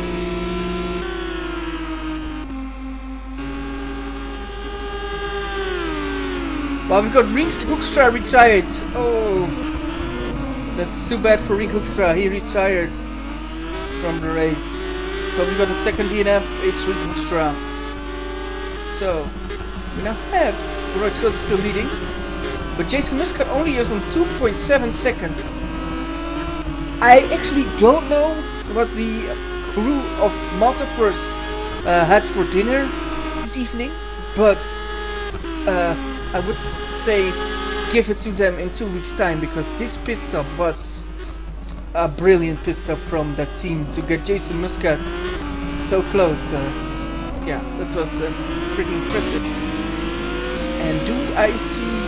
Well, we've got Rink Hoekstra retired. Oh, that's too bad for Rink Hoekstra. He retired from the race. So we got a second DNF. It's Rink Hoekstra. So we now have Roy Cloten still leading, but Jason Muscat only is on 2.7 seconds. I actually don't know what the crew of MagnyCours had for dinner this evening, but I would say give it to them in 2 weeks' time, because this pit stop was a brilliant pit stop from that team to get Jason Muscat so close. Yeah, that was pretty impressive. And do I see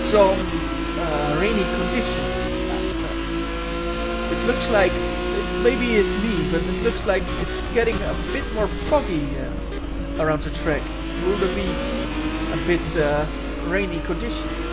some rainy conditions? It looks like, maybe it's me, but it looks like it's getting a bit more foggy around the track. Will there be a bit rainy conditions?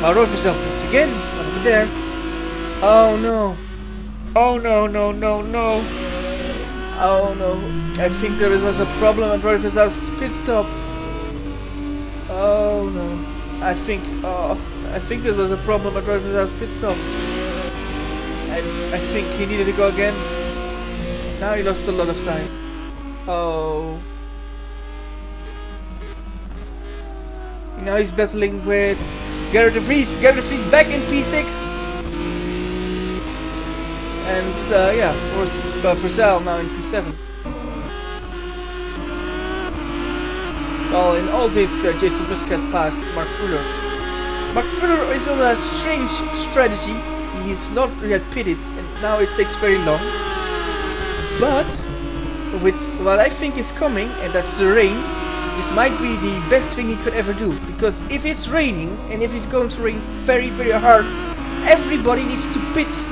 Our roof is up once again, over there. Oh no. Oh no, no, no, no. Oh no. I think there was a problem at Royfi's pit stop. Oh no. I think there was a problem at Royfi's pit stop. I think he needed to go again. Now he lost a lot of time. Oh. Now he's battling with Garrett de Vries. Garrett de Vries back in P6. And yeah, of course, Versal now in P7. Well, in all this, Jason Muscat passed Mark Fuller. Mark Fuller is on a strange strategy. He is not yet pitted, and now it takes very long. But with what I think is coming, and that's the rain, this might be the best thing he could ever do, because if it's raining, and if it's going to rain very, very hard, everybody needs to pit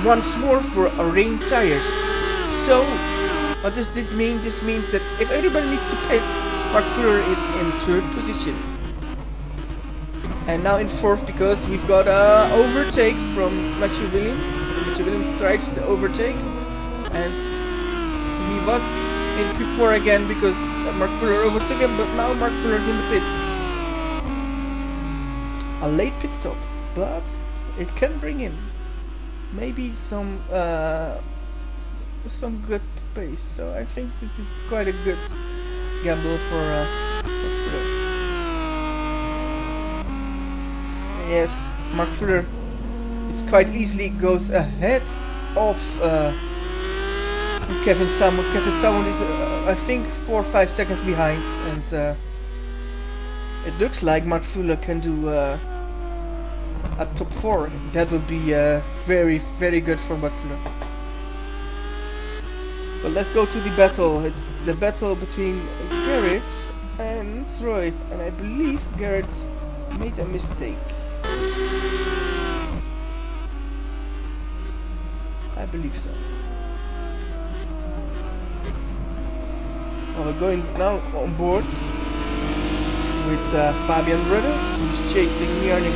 once more for rain tires. So, what does this mean? This means that if everybody needs to pit, Mark Fuller is in 3rd position. And now in 4th, because we've got an overtake from Matthew Williams. Matthew Williams tried the overtake, and he was in P4 again because Mark Fuller overtook him, but now Mark Fuller's in the pits. A late pit stop, but it can bring in maybe some good pace. So I think this is quite a good gamble for Fuller. Yes, Mark Fuller is quite easily goes ahead of Kevin Salmon. Kevin Salmon is I think 4 or 5 seconds behind, and it looks like Mark Fuller can do a top 4. That would be very, very good for Mark Fuller. But let's go to the battle. It's the battle between Garrett and Roy, and I believe Garrett made a mistake. I believe so. Well, we're going now on board with Fabian Rudder, who's chasing Jarnik.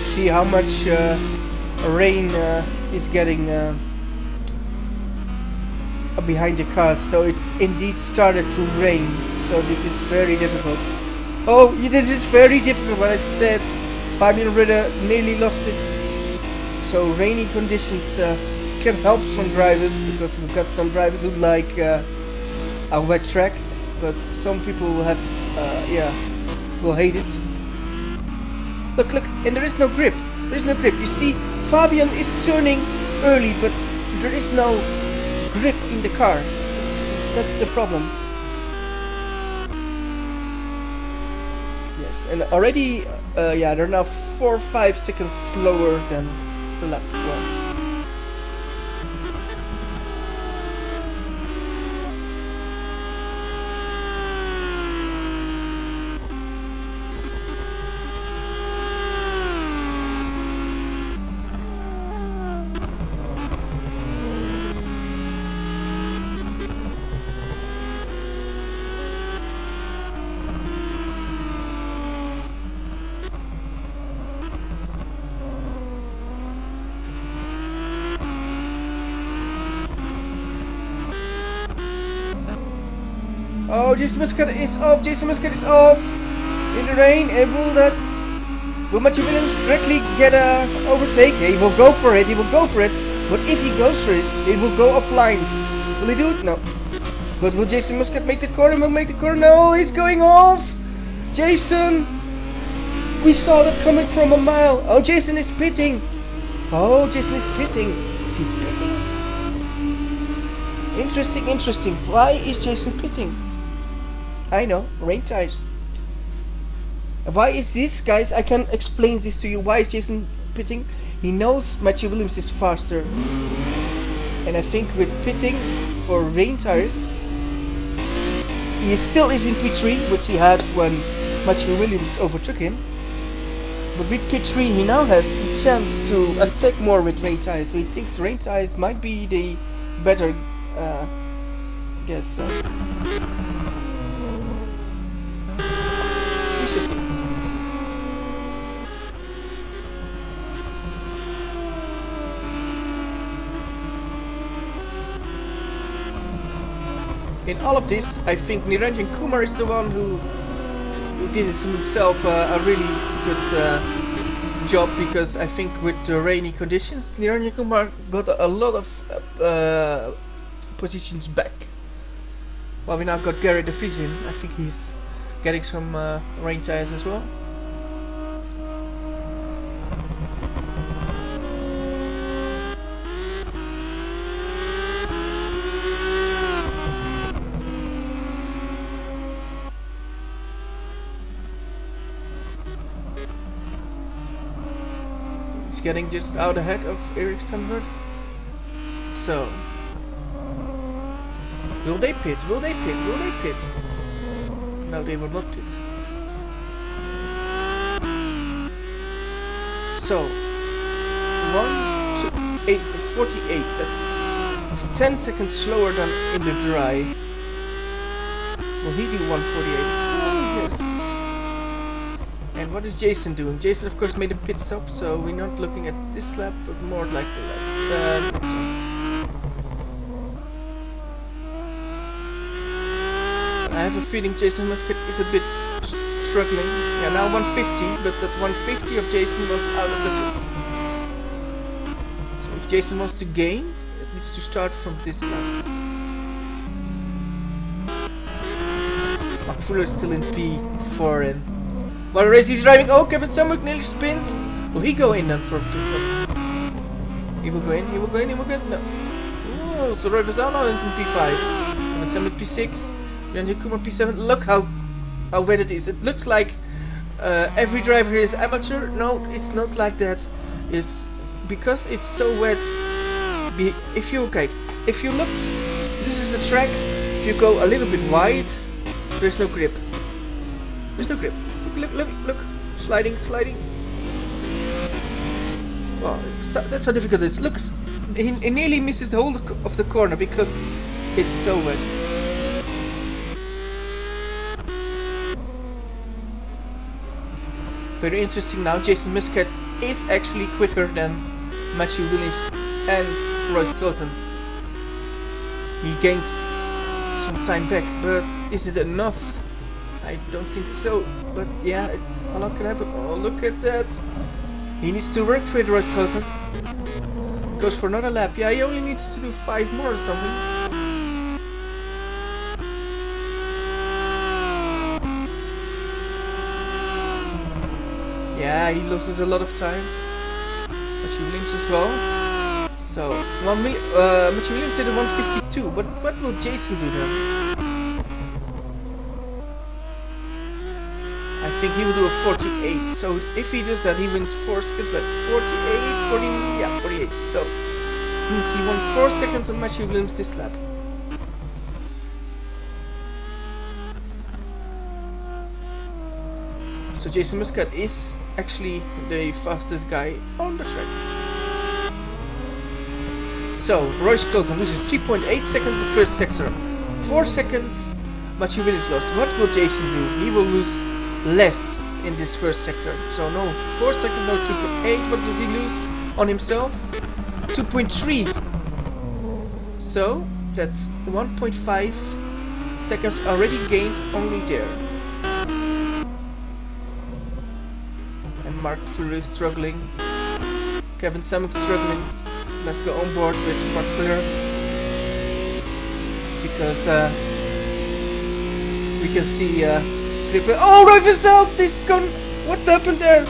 See how much rain is getting behind the cars. So it indeed started to rain, so this is very difficult. Oh, this is very difficult. What I said, Fabian Ritter nearly lost it. So rainy conditions can help some drivers, because we've got some drivers who like a wet track, but some people will have yeah, will hate it. Look, look, and there is no grip. There is no grip. You see, Fabian is turning early, but there is no grip in the car. That's the problem. Yes, and already, yeah, they're now 4 or 5 seconds slower than the lap before. Oh, Jason Muscat is off. Jason Muscat is off in the rain. And will Matthew Williams directly get a overtake? He will go for it. He will go for it. But if he goes for it, it will go offline. Will he do it? No. But will Jason Muscat make the corner? Will make the corner? No, it's going off. Jason, we saw that coming from a mile. Oh, Jason is pitting. Oh, Jason is pitting. Is he pitting? Interesting, interesting. Why is Jason pitting? I know, rain tires. Why is this, guys? I can explain this to you. Why is Jason pitting? He knows Matthew Williams is faster. And I think with pitting for rain tires, he still is in P3, which he had when Matthew Williams overtook him. But with P3 he now has the chance to attack more with rain tires, so he thinks rain tires might be the better guess. We shall see. In all of this, I think Niranjan Kumar is the one who did himself a really good job, because I think with the rainy conditions, Niranjan Kumar got a lot of positions back. Well, we now got Gary De Vries in. I think he's getting some rain tires as well. Getting just out ahead of Eric Stanford. So, will they pit? Will they pit? Will they pit? No, they will not pit. So, 1:48. That's 10 seconds slower than in the dry. Will he do 1:48? Oh, yes. And what is Jason doing? Jason, of course, made a pit stop, so we're not looking at this lap, but more like the next one. I have a feeling Jason Muscat is a bit struggling. Yeah, now 150, but that 150 of Jason was out of the pits. So if Jason wants to gain, it needs to start from this lap. Mark Fuller is still in P4 and while race he's driving. Oh, Kevin Summick nearly spins. Will he go in then for a pit stop? He will go in, he will go in, he will go in. No. Oh, so Roy Vasano is in P5. Kevin Summick P6. Niranjan Kumar P7. Look how wet it is. It looks like every driver here is amateur. No, it's not like that. It's because it's so wet. If you look, this is the track. If you go a little bit wide, there's no grip. There's no grip. Look, sliding. Well, that's how difficult it is. Looks, he nearly misses the whole of the corner because it's so wet. Very interesting now. Jason Muscat is actually quicker than Matthew Williams and Royce Colton. He gains some time back, but is it enough? I don't think so, but yeah, a lot can happen. Oh, look at that! He needs to work for it, Royce Colton. Goes for another lap. Yeah, he only needs to do 5 more or something. Yeah, he loses a lot of time. Matthew Williams as well. So, Matthew Williams did a 152, but what will Jason do then? I think he will do a 48, so if he does that he wins 4 seconds, but 48. So means he won 4 seconds on Matthew Williams this lap. So Jason Muscat is actually the fastest guy on the track. So Royce Colton loses 3.8 seconds the first sector. 4 seconds Matthew Williams lost. What will Jason do? He will lose less in this first sector. So no 4 seconds, no 2.8. What does he lose on himself? 2.3. So that's 1.5 seconds already gained only there. And Mark Fuller is struggling. Kevin Samuck struggling. Let's go on board with Mark Fuller. Because we can see oh, Roy this gun. What happened there?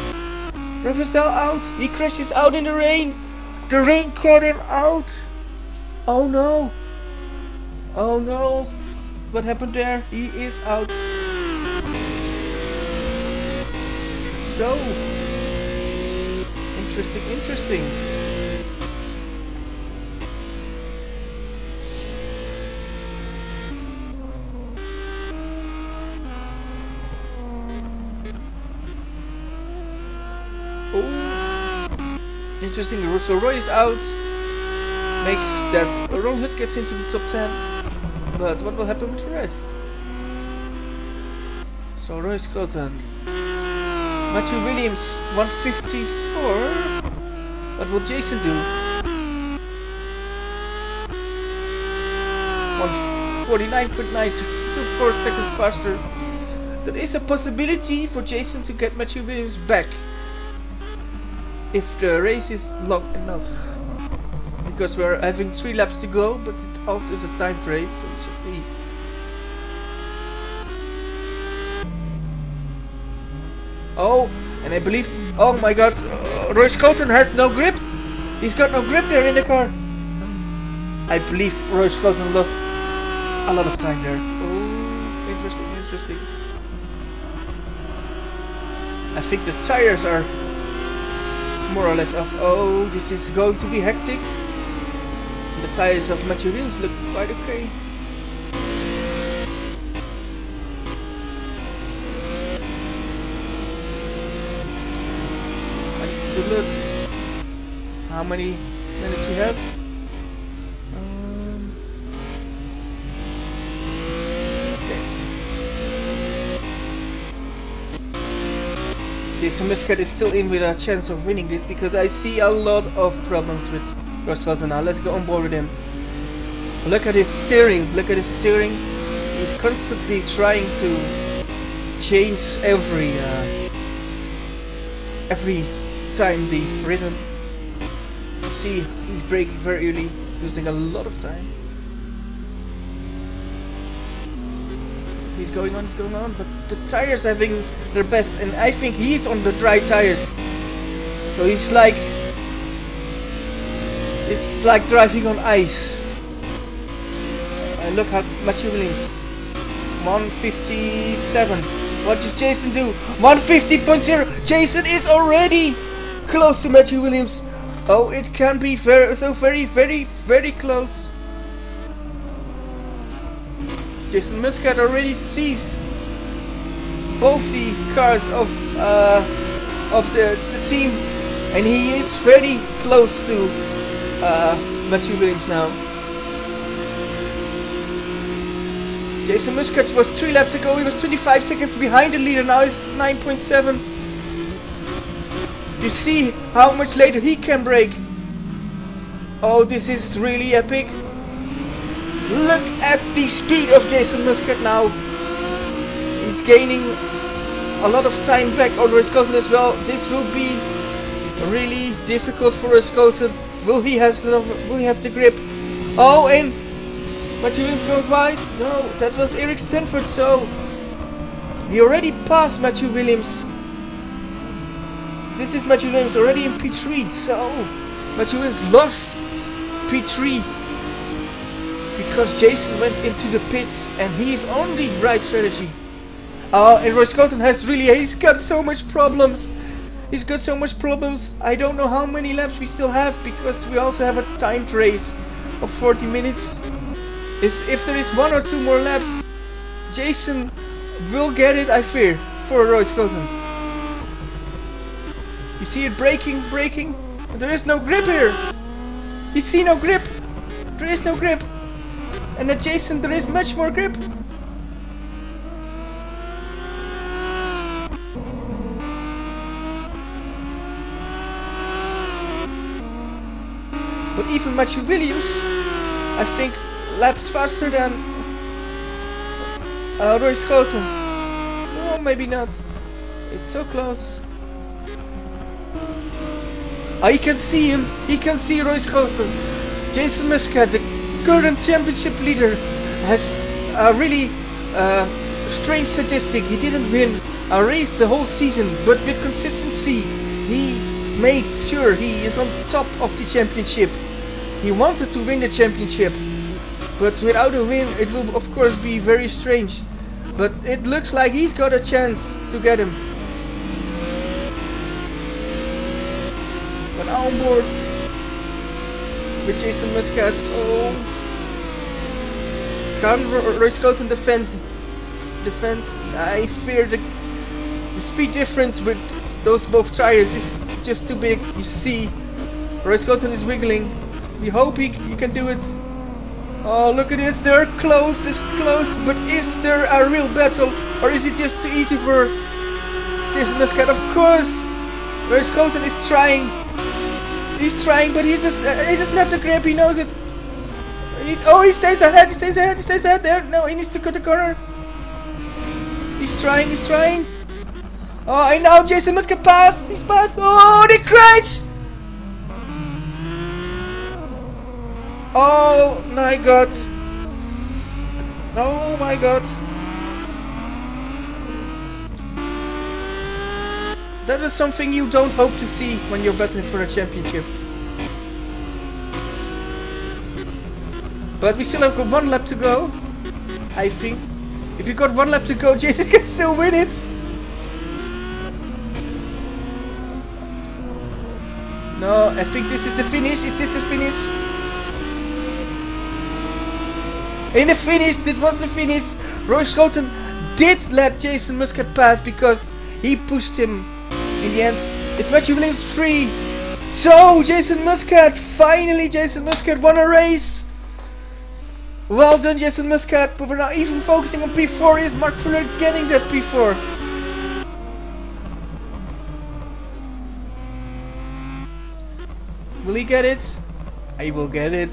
Roy out. He crashes out in the rain. The rain caught him out. Oh no. Oh no. What happened there? He is out. So interesting, interesting. Interesting. So Roy is out, makes that Ron Hood gets into the top 10, but what will happen with the rest? So Roy Skelton, Matthew Williams 154. What will Jason do? 149.9, so still 4 seconds faster. There is a possibility for Jason to get Matthew Williams back if the race is long enough, because we're having 3 laps to go, but it also is a timed race, so we shall see. Oh, and I believe, oh my god, Roy Skelton has no grip. He's got no grip there in the car. I believe Roy Skelton lost a lot of time there. Oh, interesting, interesting. I think the tires are more or less off. Oh, this is going to be hectic. The tires of Matthew Williams look quite okay. I need to look how many minutes we have. Jason Muscat is still in with a chance of winning this, because I see a lot of problems with Roy Skelton now. Let's go on board with him. Look at his steering, look at his steering. He's constantly trying to change every time the rhythm. You see, he's braking very early, he's losing a lot of time. He's going on, but the tires having their best, and I think he's on the dry tires. So he's like, it's like driving on ice. And look at Matthew Williams, 157. What does Jason do? 150.0. Jason is already close to Matthew Williams. Oh, it can be very close. Jason Muscat already sees both the cars of the team, and he is very close to Matthew Williams now. Jason Muscat was 3 laps ago, he was 25 seconds behind the leader, now he's 9.7. You see how much later he can brake. Oh, this is really epic. Look at the speed of Jason Muscat now. He's gaining a lot of time back on Roy Skelton as well. This will be really difficult for Roy Skelton. Will he have the grip? Oh, and Matthew Williams goes wide. No, that was Eric Stanford, so he already passed Matthew Williams. This is Matthew Williams already in P3, so Matthew Williams lost P3 because Jason went into the pits and he is on the right strategy. And Roy Skelton he's got so much problems. He's got so much problems. I don't know how many laps we still have, because we also have a timed race of 40 minutes. If there is 1 or 2 more laps, Jason will get it, I fear, for Roy Skelton. You see it braking. There is no grip here. You see no grip. There is no grip. And at Jason there is much more grip. But even Matthew Williams, I think, laps faster than Roy Schoten. No, maybe not. It's so close. He can see him. He can see Roy Schoten. Jason Muscat, the current championship leader, has a really strange statistic. He didn't win a race the whole season, but with consistency, he made sure he is on top of the championship. He wanted to win the championship, but without a win, it will of course be very strange. But it looks like he's got a chance to get him. But on board with Jason Muscat. Oh, can Roy Schoten defend? I fear the speed difference with those both tires is just too big. You see, Roy Schoten is wiggling. We hope he can do it. Oh, look at this, they're close, but is there a real battle, or is it just too easy for Jason Muscat? Of course, Roy Schoten is trying. He's trying, but he doesn't have the grip, he knows it. He stays ahead, there. No, he needs to cut the corner. He's trying. Oh, and now Jason Muscat passed. He's passed. Oh, they crash! Oh my god. Oh my god. That is something you don't hope to see when you're battling for a championship. But we still have got 1 lap to go, I think. If you got 1 lap to go, Jason can still win it. No, I think this is the finish. Is this the finish? In the finish, it was the finish. Roy Schoten did let Jason Muscat pass because he pushed him in the end. It's Matthew Williams 3. So, Jason Muscat, finally Jason Muscat won a race. Well done, Jason Muscat, but we're not even focusing on P4. Is Mark Fuller getting that P4? Will he get it? I will get it.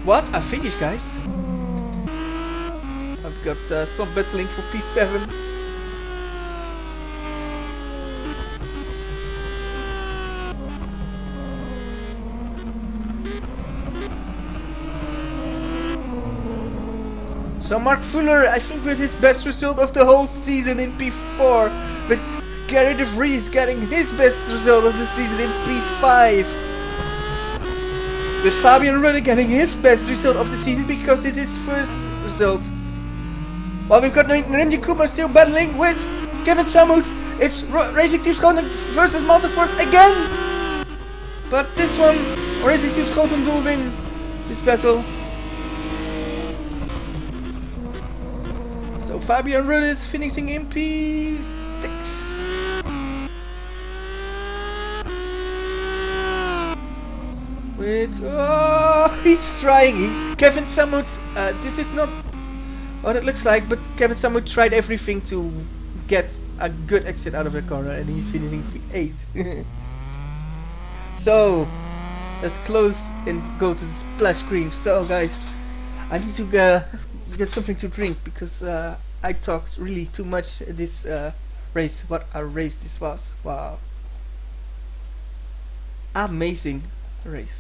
What? I finished, guys. I've got some battling for P7. So Mark Fuller, I think with his best result of the whole season in P4, with Gary de Vries getting his best result of the season in P5. With Fabian Rudde getting his best result of the season because it's his first result. While we've got MagnyCours still battling with Kevin Samut. It's Racing Team Schoten versus Multiforce again. But this one, Racing Team Schoten will win this battle. So Fabian Rudde is finishing in P6. He's trying. Kevin Samut, this is not what it looks like, but Kevin Samut tried everything to get a good exit out of the corner, and he's finishing P8. So let's close and go to the splash screen. So guys, I need to get something to drink because I talked really too much this race. What a race this was! Wow, amazing race.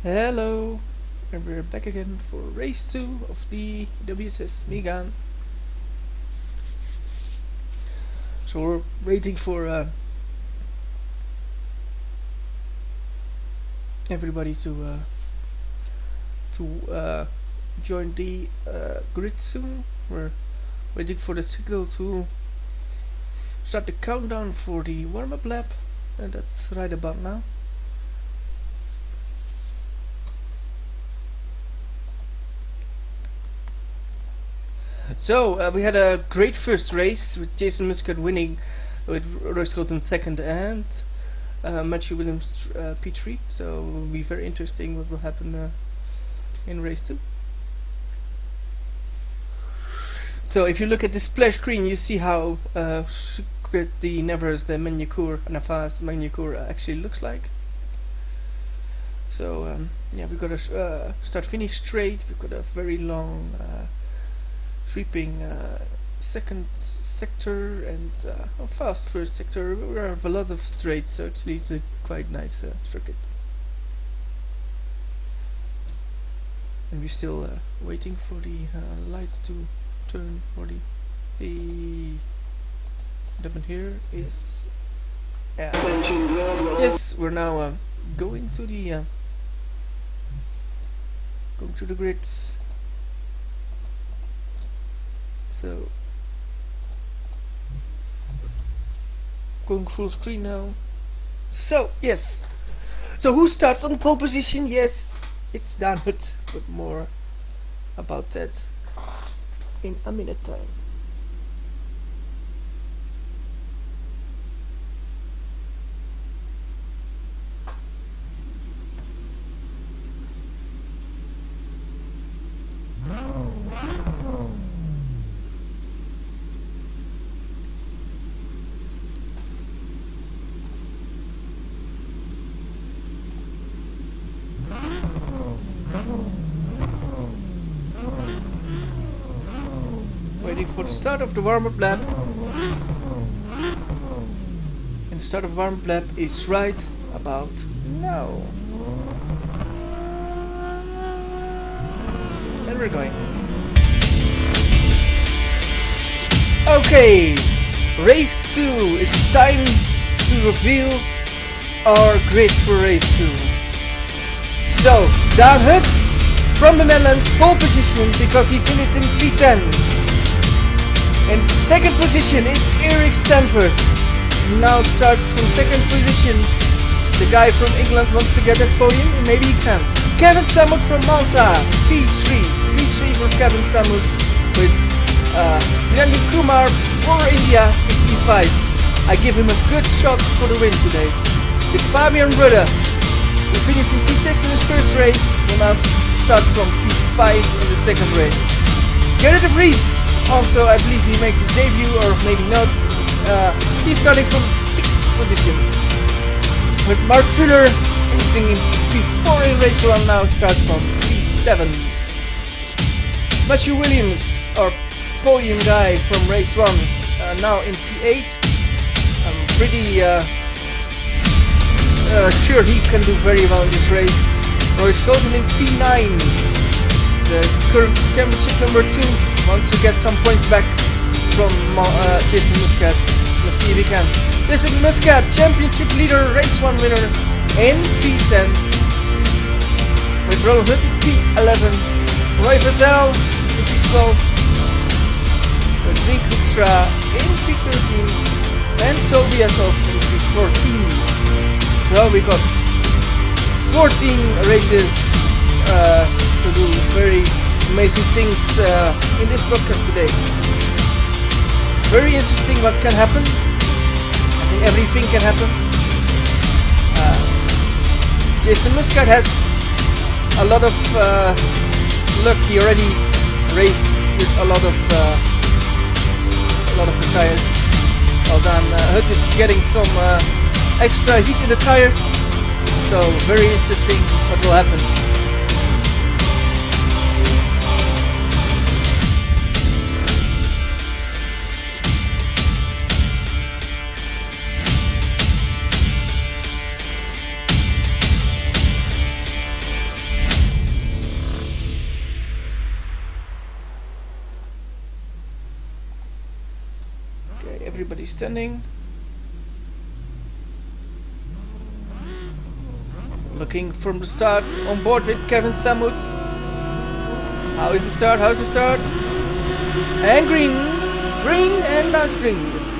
Hello, and we're back again for race 2 of the WCS Megane. So we're waiting for everybody to join the grid soon. We're waiting for the signal to start the countdown for the warm-up lap, and that's right about now. So we had a great first race with Jason Muscat winning, with Royce Colton second, and Matthew Williams P3. So it will be very interesting what will happen in race 2. So if you look at the splash screen, you see how good the Nevers, the MagnyCours, Navas MagnyCours actually looks like. So yeah, we've got a start-finish straight. We've got a very long sweeping second sector and a fast first sector. We have a lot of straights, so actually it's a quite nice circuit. And we're still waiting for the lights to turn for the button here is yes, we're now going to the grid. So going full screen now. So yes, so who starts on pole position? Yes, it's Danhut, but more about that in a minute time. Waiting for the start of the warm-up lap, and the start of the warm-up lap is right about now. And we're going. Okay, race 2. It's time to reveal our grid for race 2. So, Danhut from the Netherlands, pole position because he finished in P10. In second position, it's Eric Stanford. Now starts from second position. The guy from England wants to get that podium, and maybe he can. Kevin Samut from Malta, P3. P3 for Kevin Samut with Randy Kumar for India in P5. I give him a good shot for the win today. The Fabian brother, who finished in P6 in his first race, will now start from P5 in the second race. Gerrit de Vries, also I believe he makes his debut, or maybe not. He's starting from 6th position. With Mark Fuller finishing in P4 in race 1, now starts from P7. Matthew Williams, our podium guy from race 1, now in P8. I'm pretty sure he can do very well in this race. Royce Colton in P9, the current championship number 2, wants to get some points back from Jason Muscat. Let's see if he can. Jason Muscat, championship leader, race 1 winner in P10. With Roland Hutt in P11, Roy Vazel in P12, with Rink Hoekstra in P13, and Tobias also in P14. So we got 14 races to do very amazing things in this broadcast today. Very interesting what can happen. I think everything can happen. Jason Muscat has a lot of luck. He already raced with a lot of the tires. Well done. Hutt is getting some extra heat in the tires, so very interesting what will happen. he's standing. Looking from the start, on board with Kevin Samut. How is the start? How's the start? And green! Green and nice green. Yes.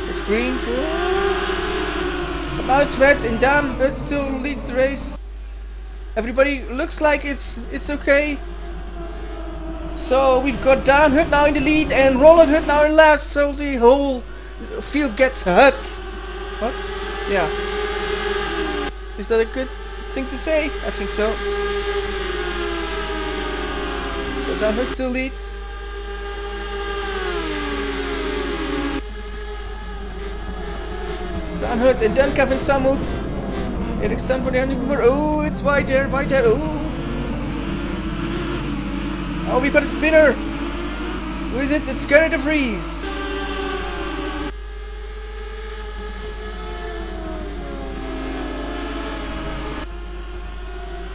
It's green. But now it's red and Dan Hut still leads the race. Everybody looks like it's okay. So we've got Dan Hut now in the lead and Roland Hut now in last, so the whole field gets Hut. What? Yeah. Is that a good thing to say? I think so. So Dan Hut still leads. Dan Hut and then Kevin Samut. Erik Stan for the MagnyCours. Oh, it's wide there, wide there. Oh, we got a spinner. Who is it? It's Gerrit de Vries.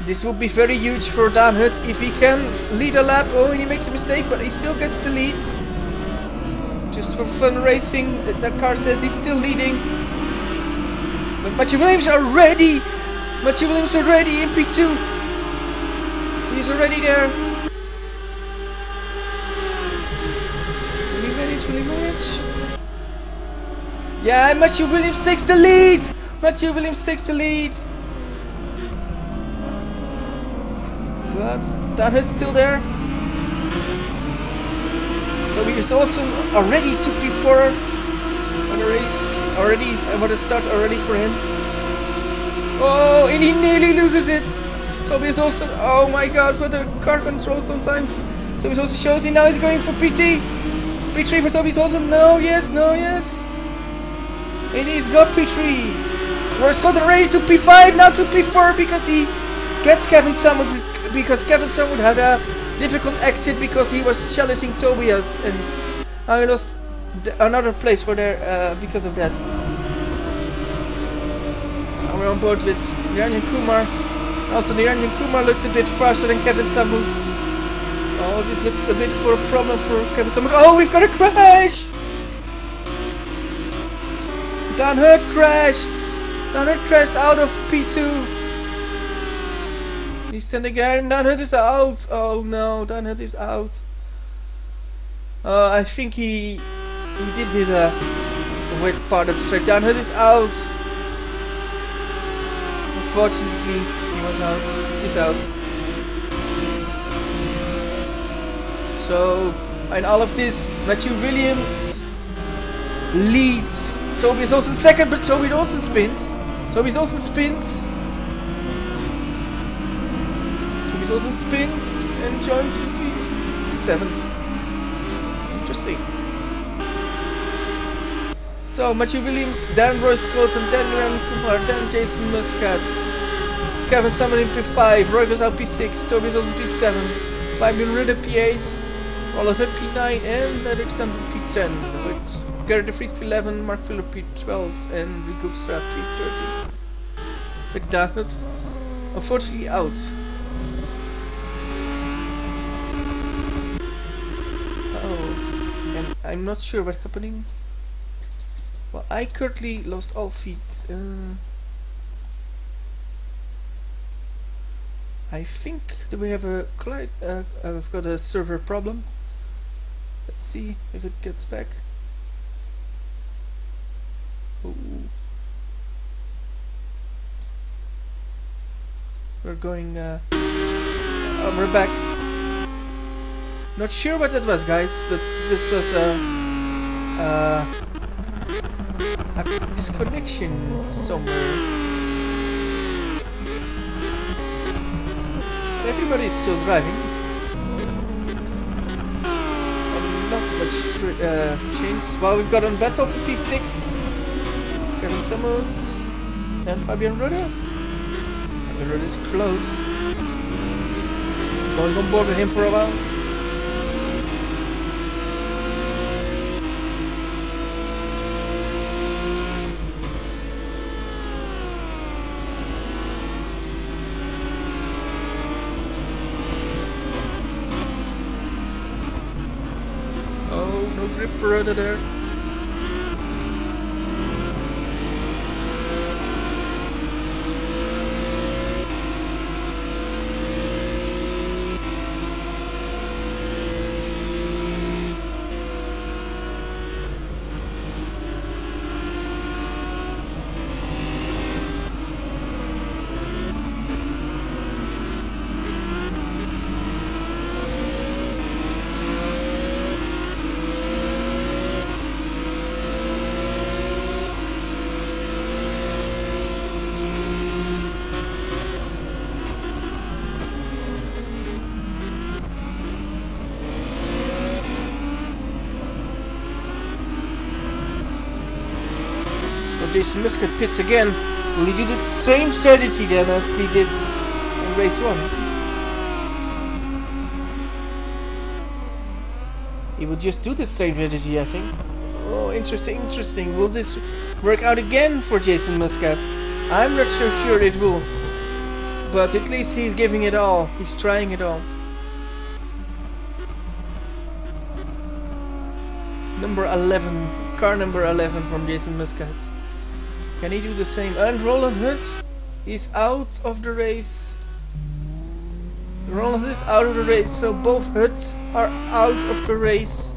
This would be very huge for Dan Hut if he can lead a lap. Oh, and he makes a mistake, but he still gets the lead. Just for fun racing, the car says he's still leading. But Matthew Williams already! Matthew Williams already in P2. He's already there. Will he manage? Yeah, Matthew Williams takes the lead! Matthew Williams takes the lead. But Dan Hut's still there. So he is also already took P4 on the race. Already, I want to start already for him. Oh, and he nearly loses it. Tobias Olsen, oh my god, what a car control sometimes. Tobias Olsen shows he now is going for PT. P3 for Tobias Olsen, no, yes, no, yes. And he's got P3. Royce got ready to P5, now to P4 because he gets Kevin Samut, because Kevin Samut had a difficult exit because he was challenging Tobias and now he lost another place for there because of that. Now we're on board with Niranjan Kumar. Also Niranjan Kumar looks a bit faster than Kevin Samut. Oh, this looks a bit for a problem for Kevin Samut. Oh, we've got a crash! Dan Hut crashed! Dan Hut crashed out of P2. He's standing again. Dan Hut is out. Oh no, Dan Hut is out. I think he did hit a wet part of the track. Dan Hut is out. Unfortunately, he was out. He's out. So, in all of this, Matthew Williams leads. Tobias Olsen second, but Tobias Olsen spins. Tobias Olsen spins. Tobias Olsen spins and joins in P7. Interesting. So Matthew Williams, then Royce Colton, then Niranjan Kumar, then Jason Muscat, Kevin Samut in P5, Roy was out P6, Tobias Olsen P7, Fabian Rudde P8, Roland Hut P9, and Erik Stan P10, with Gerrit de Vries P11, Mark Philip P12, and Rick Hoekstra P13. With Dan Hut unfortunately out. And I'm not sure what's happening. Well, I currently lost all feet. I think that we have a client. I've got a server problem. Let's see if it gets back. Ooh. We're going. Oh, we're back. Not sure what that was, guys, but this was a disconnection somewhere. Everybody's still driving. And not much change. Well, we've got on battle for P6. Kevin Samut and Fabian Rudde. Fabian Rudde is close. Going on board with him for a while. off-roader there. Jason Muscat pits again. Will he do the same strategy then as he did in race 1? He will just do the same strategy, I think. Oh, interesting, interesting. Will this work out again for Jason Muscat? I'm not so sure it will. But at least he's giving it all. He's trying it all. Number 11. Car number 11 from Jason Muscat. Can he do the same? And Roland Hood is out of the race. Roland Hood is out of the race, so both Hoods are out of the race.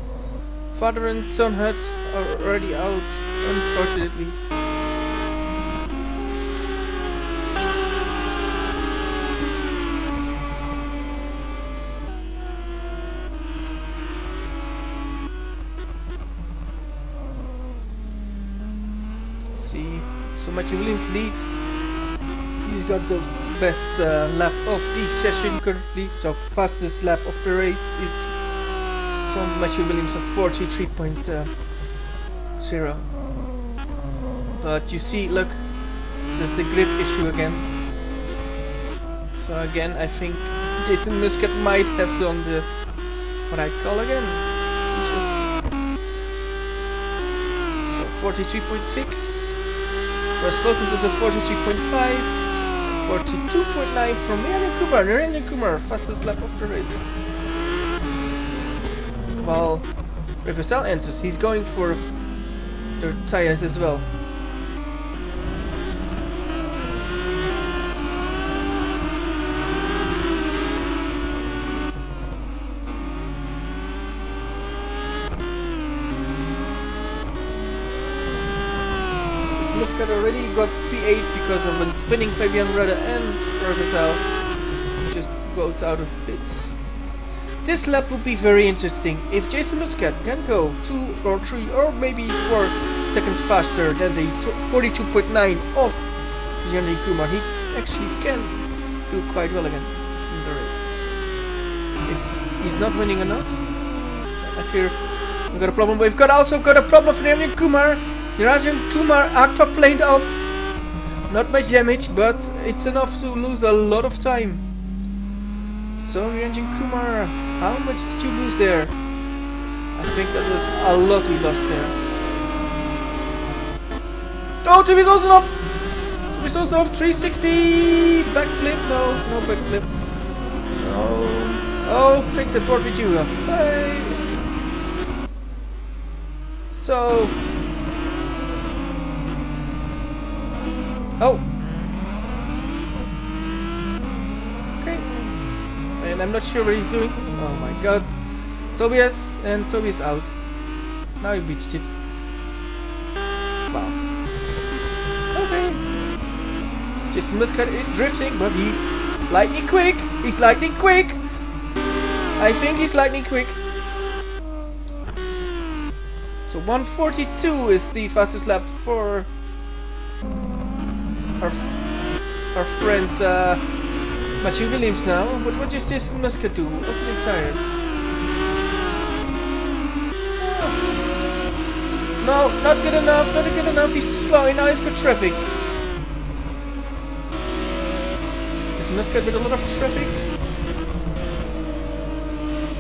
Father and son Hood are already out, unfortunately. See, so Matthew Williams leads. He's got the best lap of the session currently, so fastest lap of the race is from Matthew Williams of 43.0. But you see, look, there's the grip issue again. So again, I think Jason Muscat might have done the what I call again. So 43.6. Whereas Colton does a 43.5, 42.9 from MagnyCours, fastest lap of the race. While Riversell enters, he's going for the tires as well. Muscat already got P8 because of a spinning Fabian Rudder and Riversell just goes out of pits. This lap will be very interesting. If Jason Muscat can go 2 or 3 or maybe 4 seconds faster than the 42.9 of MagnyCours, he actually can do quite well again in the race. If he's not winning enough, I fear we've got a problem. We've also got a problem for MagnyCours. MagnyCours aquaplaned off. Not much damage, but it's enough to lose a lot of time. So MagnyCours, how much did you lose there? I think that was a lot we lost there. Oh, to be also off! To be also off, 360! Backflip, no backflip. No. Oh, take the board with you. Bye! So... Oh! Okay. And I'm not sure what he's doing. Oh my god. Tobias, and Tobias out. Now he beached it. Wow. Okay. Jason Muscat is drifting, but he's lightning quick. He's lightning quick. I think he's lightning quick. So 142 is the fastest lap for our friend Matthew Williams now. But what does Jason Muscat do? Opening tires. No, not good enough, not good enough. He's too slow. Now he's got traffic. Is Muscat with a lot of traffic?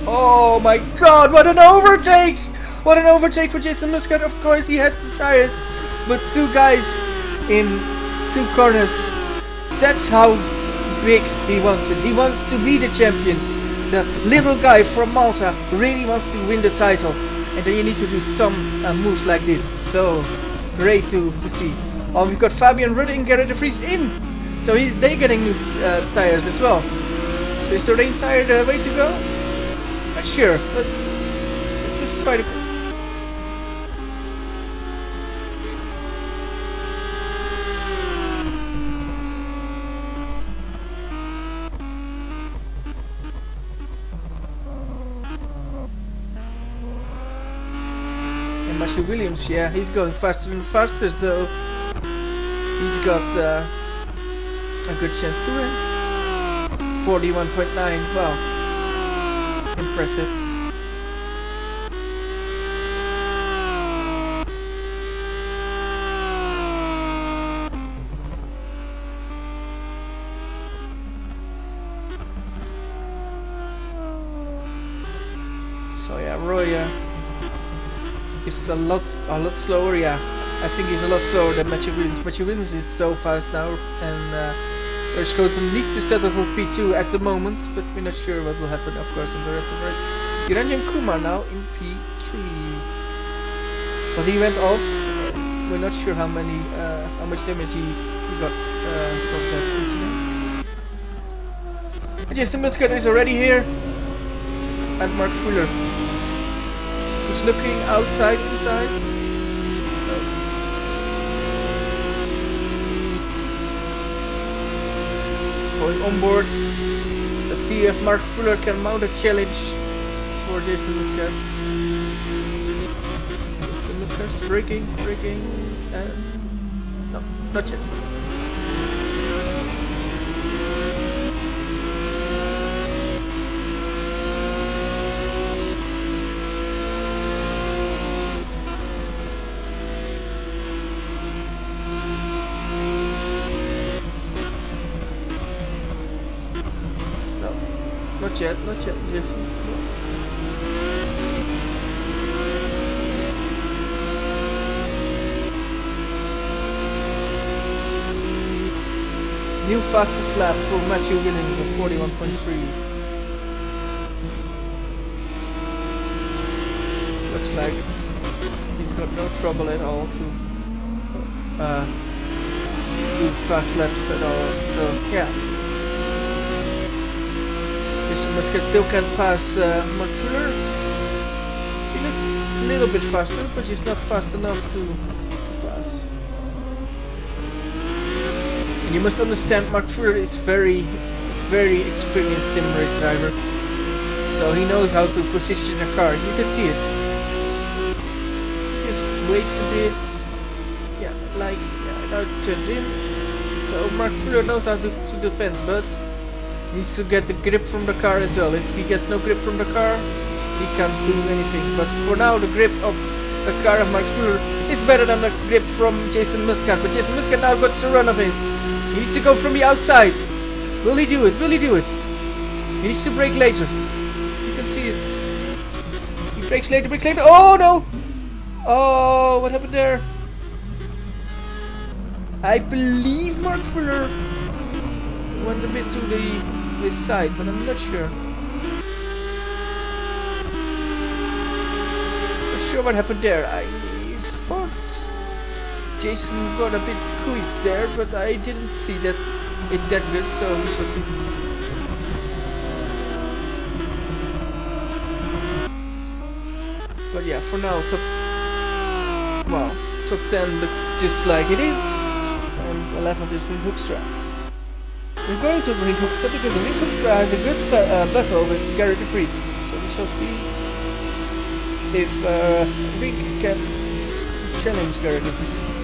Oh my god, what an overtake! What an overtake for Jason Muscat. Of course, he had the tires, but 2 guys in 2 corners. That's how big he wants it. He wants to be the champion. The little guy from Malta really wants to win the title. and then you need to do some moves like this. So great to see. Oh, we've got Fabian Rutte and Gerrit de Vries in, so they're getting new tires as well. So is the rain tire the way to go? Not sure, but it looks quite good. Matthew Williams, yeah, he's going faster and faster, so he's got a good chance to win. 41.9, wow, impressive. So yeah, Roy is a lot slower. Yeah, I think he's a lot slower than Matthew Williams. Matthew Williams is so fast now, and Schoten needs to settle for P2 at the moment, but we're not sure what will happen, of course, in the rest of it. Niranjan Kumar now in P3, but he went off. And we're not sure how much damage he got from that incident. And Jason Muscat is already here, and Mark Fuller. He's looking outside, inside. No. Going on board. Let's see if Mark Fuller can mount a challenge for Jason Muscat. Jason Muscat's braking, and no, not yet. Not yet, Jason. New fastest lap for Matthew Williams of 41.3. Looks like he's got no trouble at all to do fast laps at all. So yeah. Muscat still can pass Mark Fuller. He looks a little bit faster, but he's not fast enough to pass. And you must understand, Mark Fuller is very experienced sim race driver, so he knows how to position a car. You can see it. Just waits a bit. Yeah, now it turns in. So Mark Fuller knows how to defend, but needs to get the grip from the car as well. If he gets no grip from the car, he can't do anything. But for now, the grip of the car of Mark Fuller is better than the grip from Jason Muscat. But Jason Muscat now got the run of him. He needs to go from the outside. Will he do it? Will he do it? He needs to brake later. You can see it. He brakes later, Oh no! Oh, what happened there? I believe Mark Fuller went a bit to this side, but I'm not sure. Not sure what happened there. I thought Jason got a bit squeezed there, but I didn't see that good, so we shall see. But yeah, for now, top 10 looks just like it is, and 11th is from Hoekstra. We're going to Ring Hoekstra because Ring Hoekstra has a good battle with Gerrit de Vries, so we shall see if Ring can challenge Gerrit de Vries.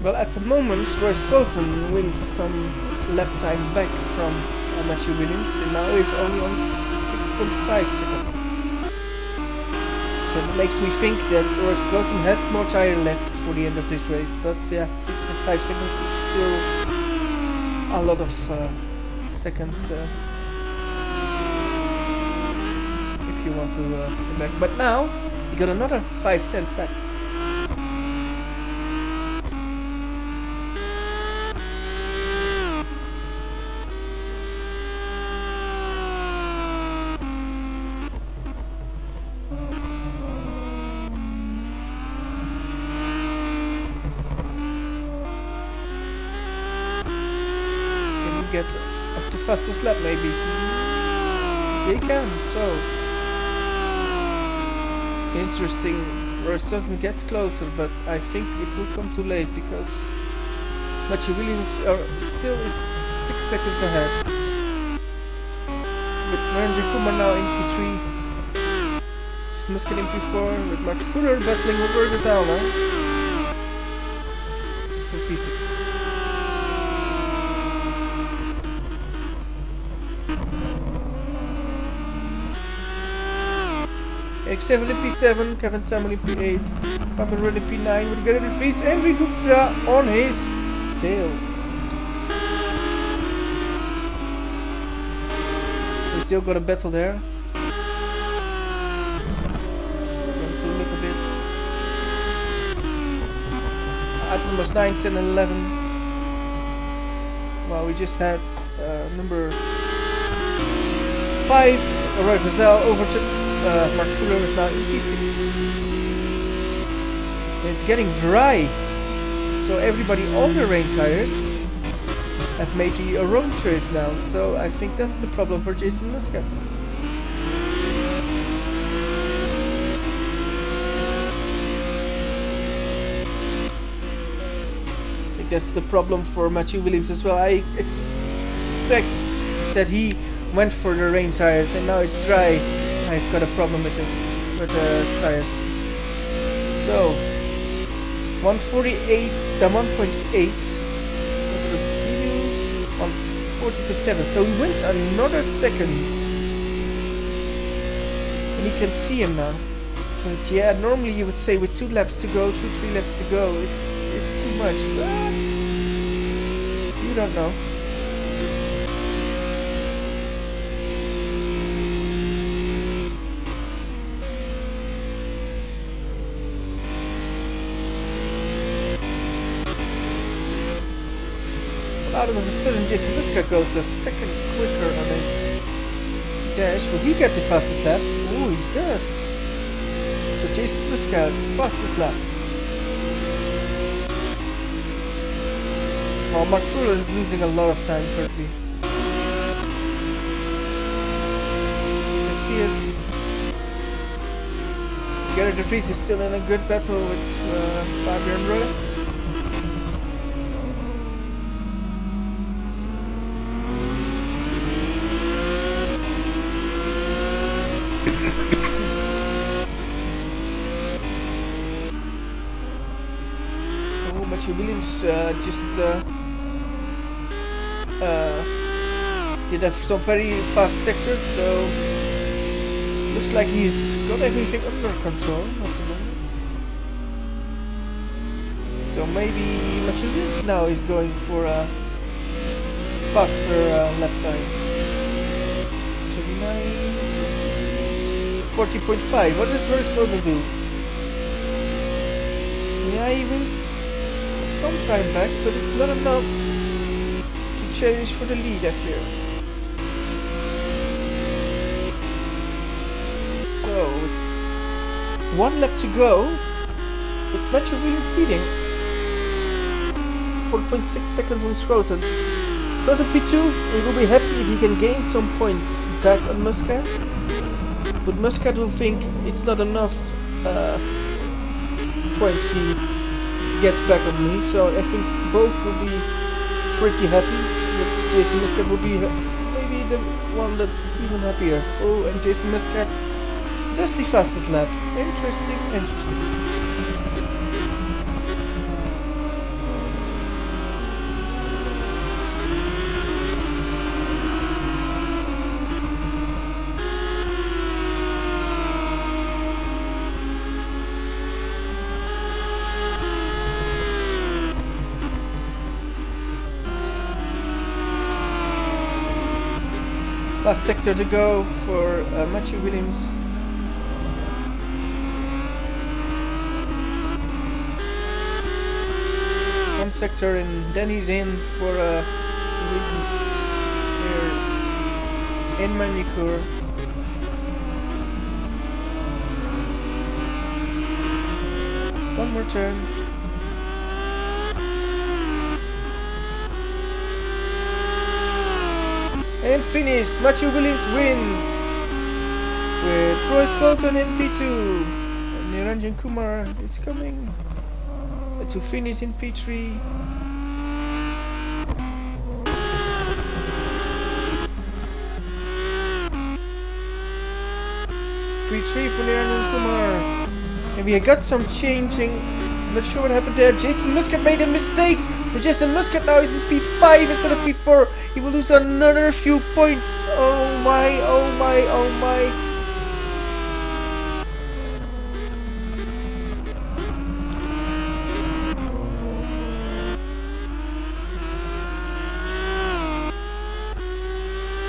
Well, at the moment, Royce Colton wins some lap time back from Matthew Williams, and now he's only on 6.5 seconds. So that makes me think that Royce Colton has more tire left for the end of this race, but yeah, 6.5 seconds is still a lot of seconds if you want to get back. But now, you got another 5/10 back. Get off the fastest lap, maybe. They can, so interesting. Royce Colton gets closer, but I think it will come too late because Matthew Williams still is 6 seconds ahead. With MagnyCours now in P3, Muscat in P4, with Mark Fuller battling with Orbitalma in P6. X7 in P7, Kevin Samuel in P8, Papa Red in P9 with Gerrit de Vries and Rick Hoekstra on his tail. So we still got a battle there. Going to look a bit. At numbers 9, 10 and 11. Well, we just had number 5, Roy Vazel overtook Mark Fuller is now in P6. It's getting dry, so everybody on the rain tires have made the own choice now, so I think that's the problem for Jason Muscat. I think that's the problem for Matthew Williams as well. I expect that he went for the rain tires and now it's dry. I've got a problem with the tires. So 148, 1.8, 140.7. So he wins another second, and you can see him now. But yeah, normally you would say with 2 laps to go, 2-3 laps to go, it's too much, but you don't know. Out of a sudden, Jason Muscat goes a second quicker on his dash. Will he get the fastest lap? Oh, he does. So Jason Muscat, fastest lap. Well, Mark Fuller is losing a lot of time currently. You can see it. Gerrit de Vries is still in a good battle with Fabio and Roy. Williams just did have some very fast sectors, so looks like he's got everything under control at the moment. So maybe Matthew Williams now is going for a faster lap time. 39, 40.5. What does Royce Colton do? Yeah, he wins some time back, but it's not enough to challenge for the lead, I fear. So, with 1 lap to go, it's Matthew Williams leading. 4.6 seconds on Scroton. Scroton P2, he will be happy if he can gain some points back on Muscat, but Muscat will think it's not enough points he gets back on me, so I think both will be pretty happy. But Jason Muscat will be maybe the one that's even happier. Oh, and Jason Muscat does the fastest lap. Interesting, interesting. Last sector to go for Matthew Williams. One sector and then he's in for here in MagnyCours. One more turn. And finish. Matthew Williams wins with Royce Colton in P2. And Niranjan Kumar is coming to finish in P3. P3 for Niranjan Kumar. And we got some changing. I'm not sure what happened there. Jason Muscat made a mistake. For Jason Muscat now he's in P5 instead of P4. He will lose another few points. Oh my, oh my, oh my.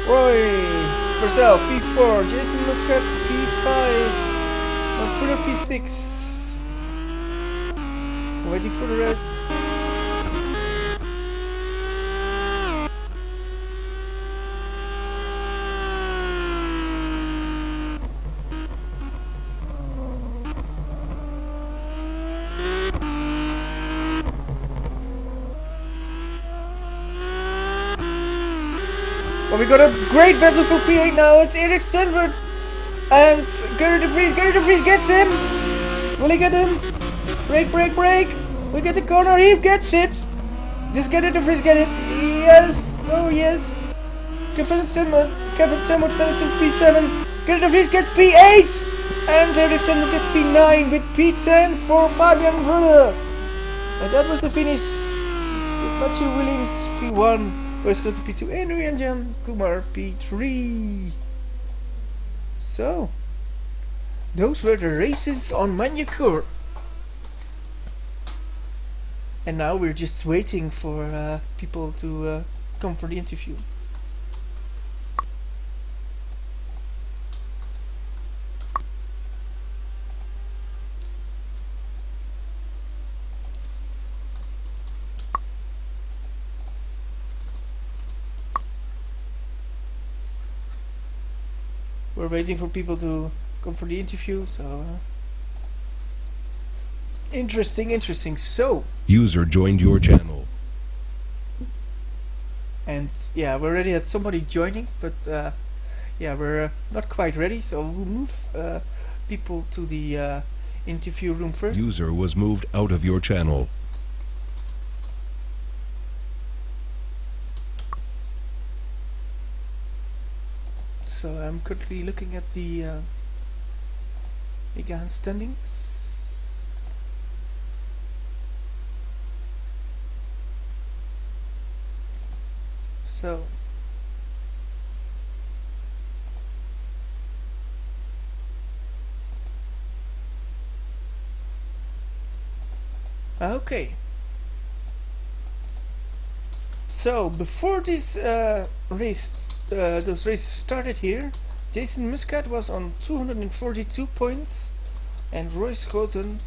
Roy Purcell P4, Jason Muscat P5, Manfredo P6. Waiting for the rest. Well, we got a great battle for P8 now. It's Erik Stenvert and Gary de Vries. Gary de Vries gets him. Will he get him? Break, break, break. We get the corner. He gets it. Just Gary de Vries get it. Yes. Oh, yes. Kevin Stenvert finished in P7. Gary de Vries gets P8. And Erik Stenvert gets P9 with P10 for Fabian Rulle. And that was the finish. Matthew Williams P1. Royce Colton P2 and Niranjan Kumar P3. So, those were the races on MagnyCours. And now we're just waiting for people to come for the interview. We're waiting for people to come for the interview, so interesting. So user joined your channel. And yeah, we already had somebody joining, but yeah, we're not quite ready, so we'll move people to the interview room first. User was moved out of your channel. So I'm currently looking at the Megane standings. So okay. So before this those races started here, Jason Muscat was on 242 points and Royce Colton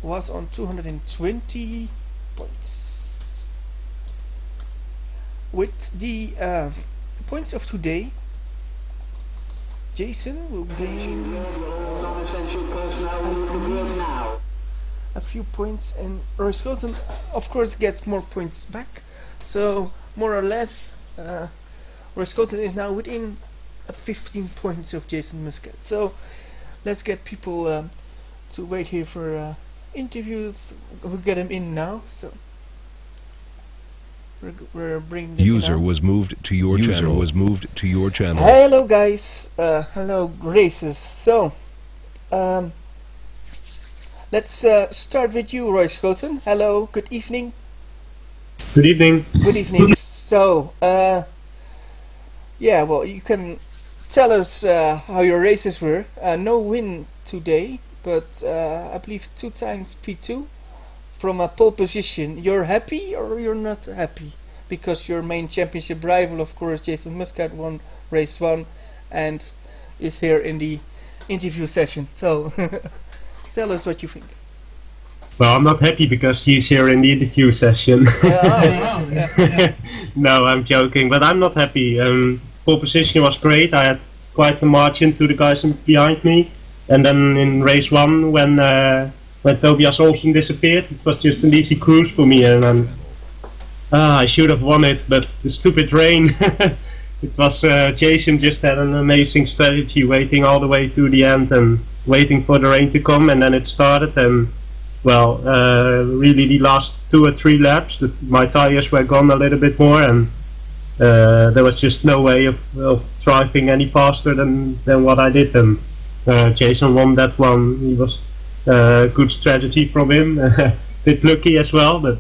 was on 220 points. With the points of today, Jason will gain a few points and Royce Colton of course gets more points back. So more or less Royce Colton is now within 15 points of Jason Muscat. So let's get people to wait here for interviews. We'll get them in now. So we're bringing them User in now. was moved to your channel. Was moved to your channel. Hello guys, hello races. So let's start with you, Royce Colton. Hello, good evening. Good evening. Good evening. So yeah, well, you can tell us how your races were. No win today, but I believe 2 times P2 from a pole position. You're happy or you're not happy because your main championship rival, of course, Jason Muscat, won race 1 and is here in the interview session. So tell us what you think. Well, I'm not happy because he's here in the interview session. Yeah. No, I'm joking, but I'm not happy. Pole position was great. I had quite a margin to the guys behind me. And then in race 1, when Tobias Olsen disappeared, it was just an easy cruise for me. And I should have won it, but the stupid rain. It was Jason just had an amazing strategy, waiting all the way to the end and waiting for the rain to come, and then it started. And well, really the last 2 or 3 laps, my tires were gone a little bit more, and there was just no way of driving any faster than what I did. And Jason won that one. He was good strategy from him, bit lucky as well. But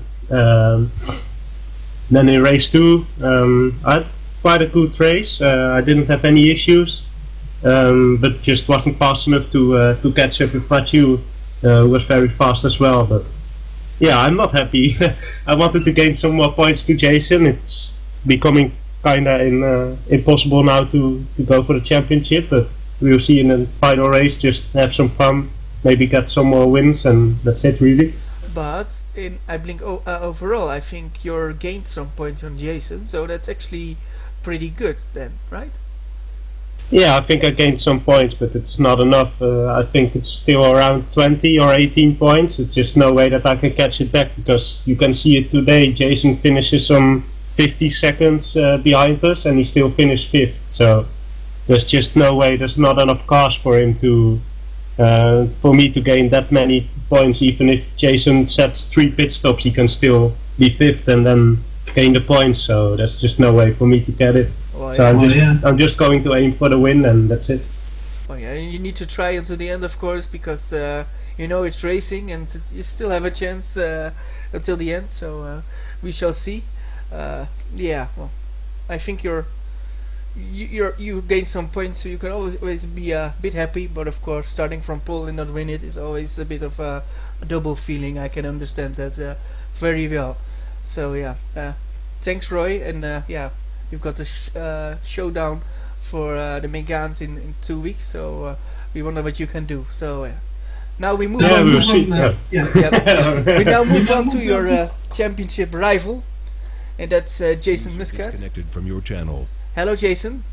then in race 2, I had quite a good race. I didn't have any issues, but just wasn't fast enough to catch up with Matthew, who was very fast as well. But yeah, I'm not happy. I wanted to gain some more points to Jason. It's becoming kinda impossible now to go for the championship, but we'll see in the final race. Just have some fun, maybe get some more wins, and that's it really. But in I think overall, I think you're gained some points on Jason, so that's actually pretty good then, right? Yeah, I think I gained some points, but it's not enough. I think it's still around 20 or 18 points. It's just no way that I can catch it back, because you can see it today. Jason finishes some 50 seconds behind us, and he still finished 5th. So there's just no way. There's not enough cars for him to, for me to gain that many points. Even if Jason sets 3 pit stops, he can still be 5th and then gain the points. So there's just no way for me to get it. Oh, So yeah. I'm just going to aim for the win, and that's it. Oh yeah, and you need to try until the end, of course, because you know it's racing, and you still have a chance until the end. So we shall see. Yeah, well, I think you gain some points, so you can always be a bit happy. But of course, starting from pole and not win it is always a bit of a double feeling. I can understand that very well. So yeah, thanks, Roy, and yeah, you've got the showdown for the Meganes in 2 weeks. So we wonder what you can do. So now we move Yeah, on. we'll see. We now move on to your championship rival, and that's Jason Muscat. Disconnected from your channel. Hello, Jason.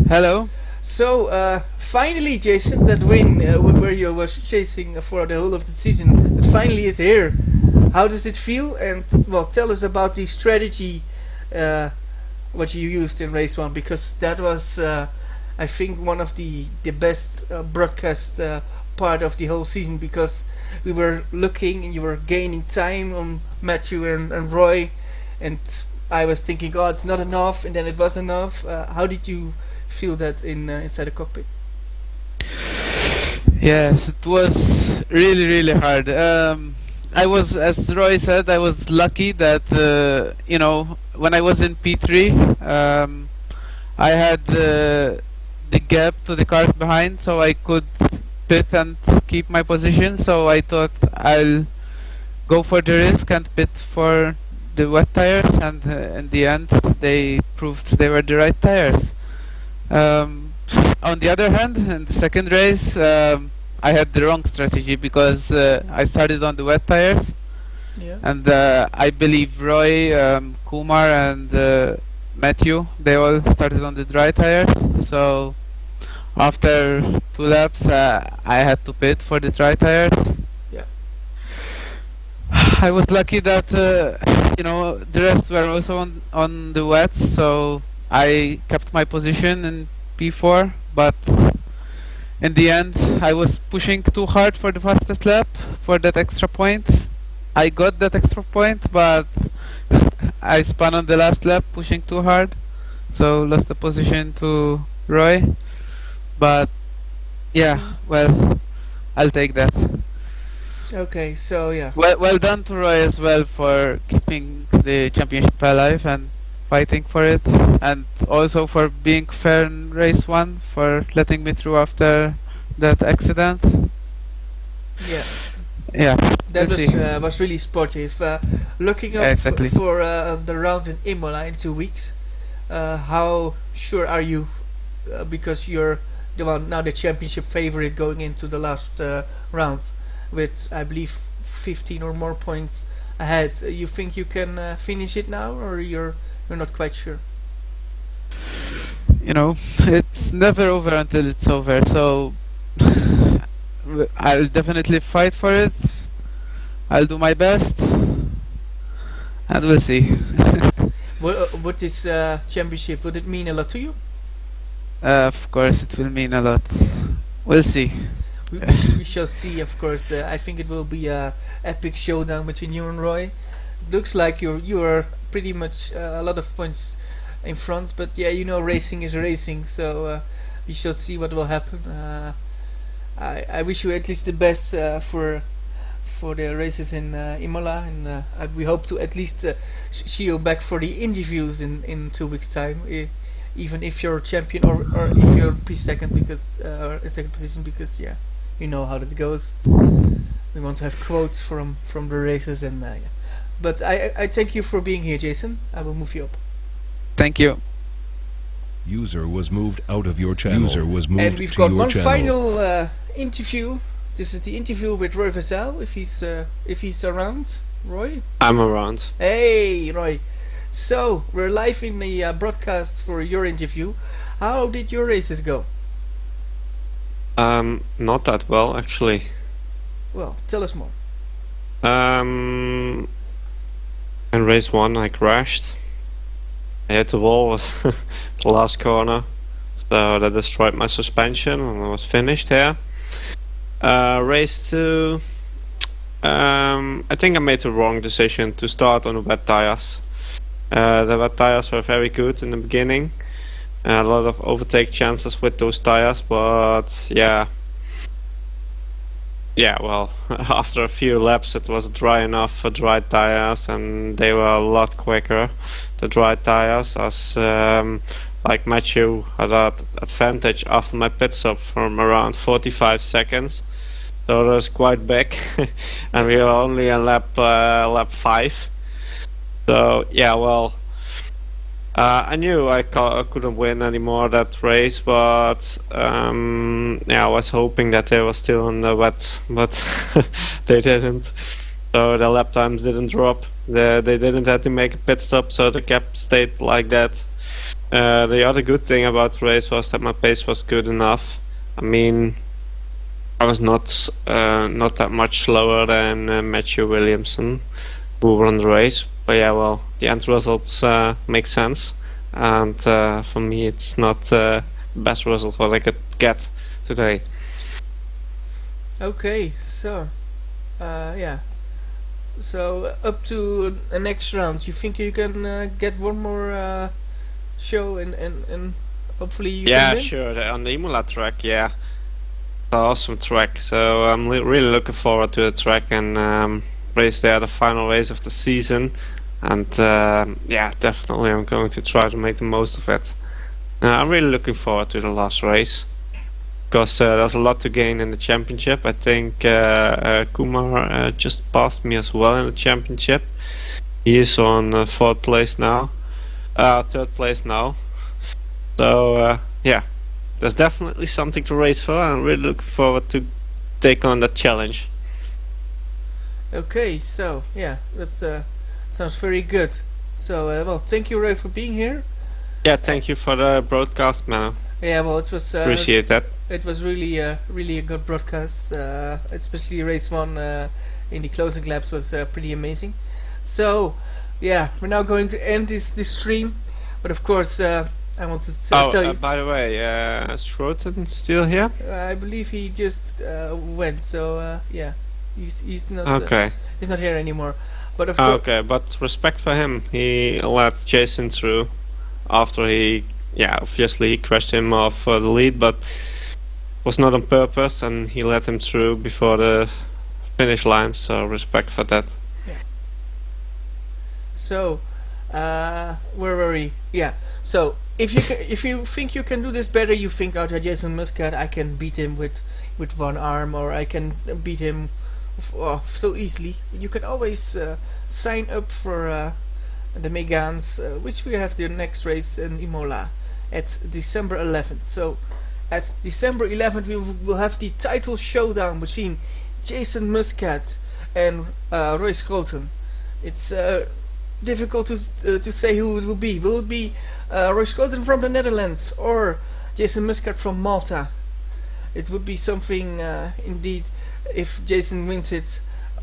Hello. So finally, Jason, that win where you was chasing for the whole of the season, it finally is here. How does it feel? And well, tell us about the strategy what you used in race 1, because that was I think one of the best broadcast part of the whole season, because we were looking and you were gaining time on Matthew and Roy, and I was thinking, oh, it's not enough, and then it was enough. How did you feel that inside the cockpit? Yes, it was really hard. I was, as Roy said, I was lucky that you know, when I was in P3, I had the gap to the cars behind, so I could pit and keep my position. So I thought I'll go for the risk and pit for the wet tires, and in the end they proved they were the right tires. On the other hand, in the second race, I had the wrong strategy, because I started on the wet tires, and I believe Roy, Kumar and Matthew, they all started on the dry tires. So after 2 laps I had to pit for the dry tires. Yeah. I was lucky that you know, the rest were also on the wets, so I kept my position in P4, but in the end I was pushing too hard for the fastest lap for that extra point. I got that extra point, but I spun on the last lap pushing too hard, so lost the position to Roy. But yeah, well, I'll take that. Okay, so yeah. Well done to Roy as well for keeping the championship alive and fighting for it, and also for being fair in race 1, for letting me through after that accident. Yeah. Yeah, That we'll see. was really sportive. Looking up Exactly. for the round in Imola in 2 weeks, how sure are you? Because you're the one now, the championship favorite going into the last round, with I believe 15 or more points ahead. You think you can finish it now, or you're not quite sure? You know, it's never over until it's over. So I'll definitely fight for it. I'll do my best, and we'll see. Would this championship, would it mean a lot to you? Of course, it will mean a lot. We'll see. We shall see, of course. I think it will be a epic showdown between you and Roy. Looks like you are pretty much a lot of points in front, but yeah, you know, racing is racing, so we shall see what will happen. I wish you at least the best for the races in Imola, and we hope to at least see you back for the interviews in 2 weeks' time. Even if you're champion, or if you're pre-second, because or in second position, because yeah, you know how that goes. We want to have quotes from the races, and yeah. But I thank you for being here, Jason. I will move you up. Thank you. User was moved out of your channel. User was moved And we've to got your one channel. final interview. This is the interview with Roy Vazel, if he's around. Roy? I'm around. Hey, Roy. So, we're live in the broadcast for your interview. How did your races go? Not that well, actually. Well, tell us more. In race 1 I crashed. I hit the wall with the last corner, so that destroyed my suspension and I was finished here. Race 2, I think I made the wrong decision to start on the wet tires. The wet tires were very good in the beginning. A lot of overtake chances with those tires, but yeah, well, after a few laps it was dry enough for dry tires, and they were a lot quicker, the dry tires, as like Matthew had that advantage after my pit stop from around 45 seconds, so that was quite big. And we were only on lap 5, so yeah, well, I knew I couldn't win anymore that race, but yeah, I was hoping that they were still in the wet, but they didn't. So the lap times didn't drop. They didn't have to make a pit stop, so the gap stayed like that. The other good thing about the race was that my pace was good enough. I mean, I was not that much slower than Matthew Williamson, who won the race. But yeah, well, the end results make sense, and for me it's not the best result what I could get today. Okay, so yeah. So up to the next round, you think you can get one more show and hopefully you Yeah, can win? sure. On the Imola track, yeah, it's an awesome track. So I'm really looking forward to the track and race there, the final race of the season. And yeah, definitely I'm going to try to make the most of it. I'm really looking forward to the last race, because there's a lot to gain in the championship. I think Kumar just passed me as well in the championship. He is on 4th place now, 3rd place now. So yeah, there's definitely something to race for, and I'm really looking forward to take on that challenge. Okay, so yeah, that's sounds very good. So well, thank you, Ray, for being here. Yeah, thank you for the broadcast, man. Yeah, well, it was Appreciate that. it was really a good broadcast. Especially race 1 in the closing laps was pretty amazing. So yeah, we're now going to end this stream, but of course I want to tell you. By the way, Schroten still here? I believe he just went. So yeah, he's not. Okay. He's not here anymore. But of course. Okay, but respect for him. He let Jason through after he, yeah, obviously he crashed him off the lead, but was not on purpose, and he let him through before the finish line. So respect for that. Yeah. So, where were we? Yeah. So if you think you can do this better, you think out Jason Muscat, I can beat him with one arm, or I can beat him so easily. You can always sign up for the Meganes, which we have the next race in Imola at December 11th. So at December 11th we will have the title showdown between Jason Muscat and Roy Schouten. It's difficult to say who it will be. Will it be Roy Schouten from the Netherlands or Jason Muscat from Malta? It would be something indeed if Jason wins it,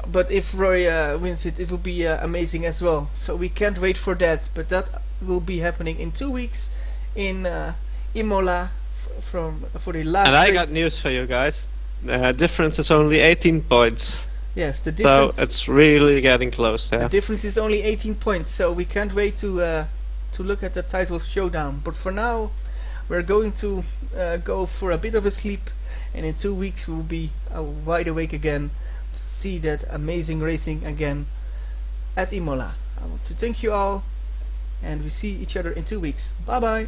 but if Roy wins it, it will be amazing as well. So we can't wait for that, but that will be happening in 2 weeks in Imola for the last And I race. got news for you guys. The difference is only 18 points. Yes, the difference. So it's really getting close there. The difference is only 18 points, so we can't wait to look at the title showdown. But for now, we're going to go for a bit of a sleep, and in 2 weeks we'll be wide awake again to see that amazing racing again at Imola. I want to thank you all, and we see each other in 2 weeks. Bye bye.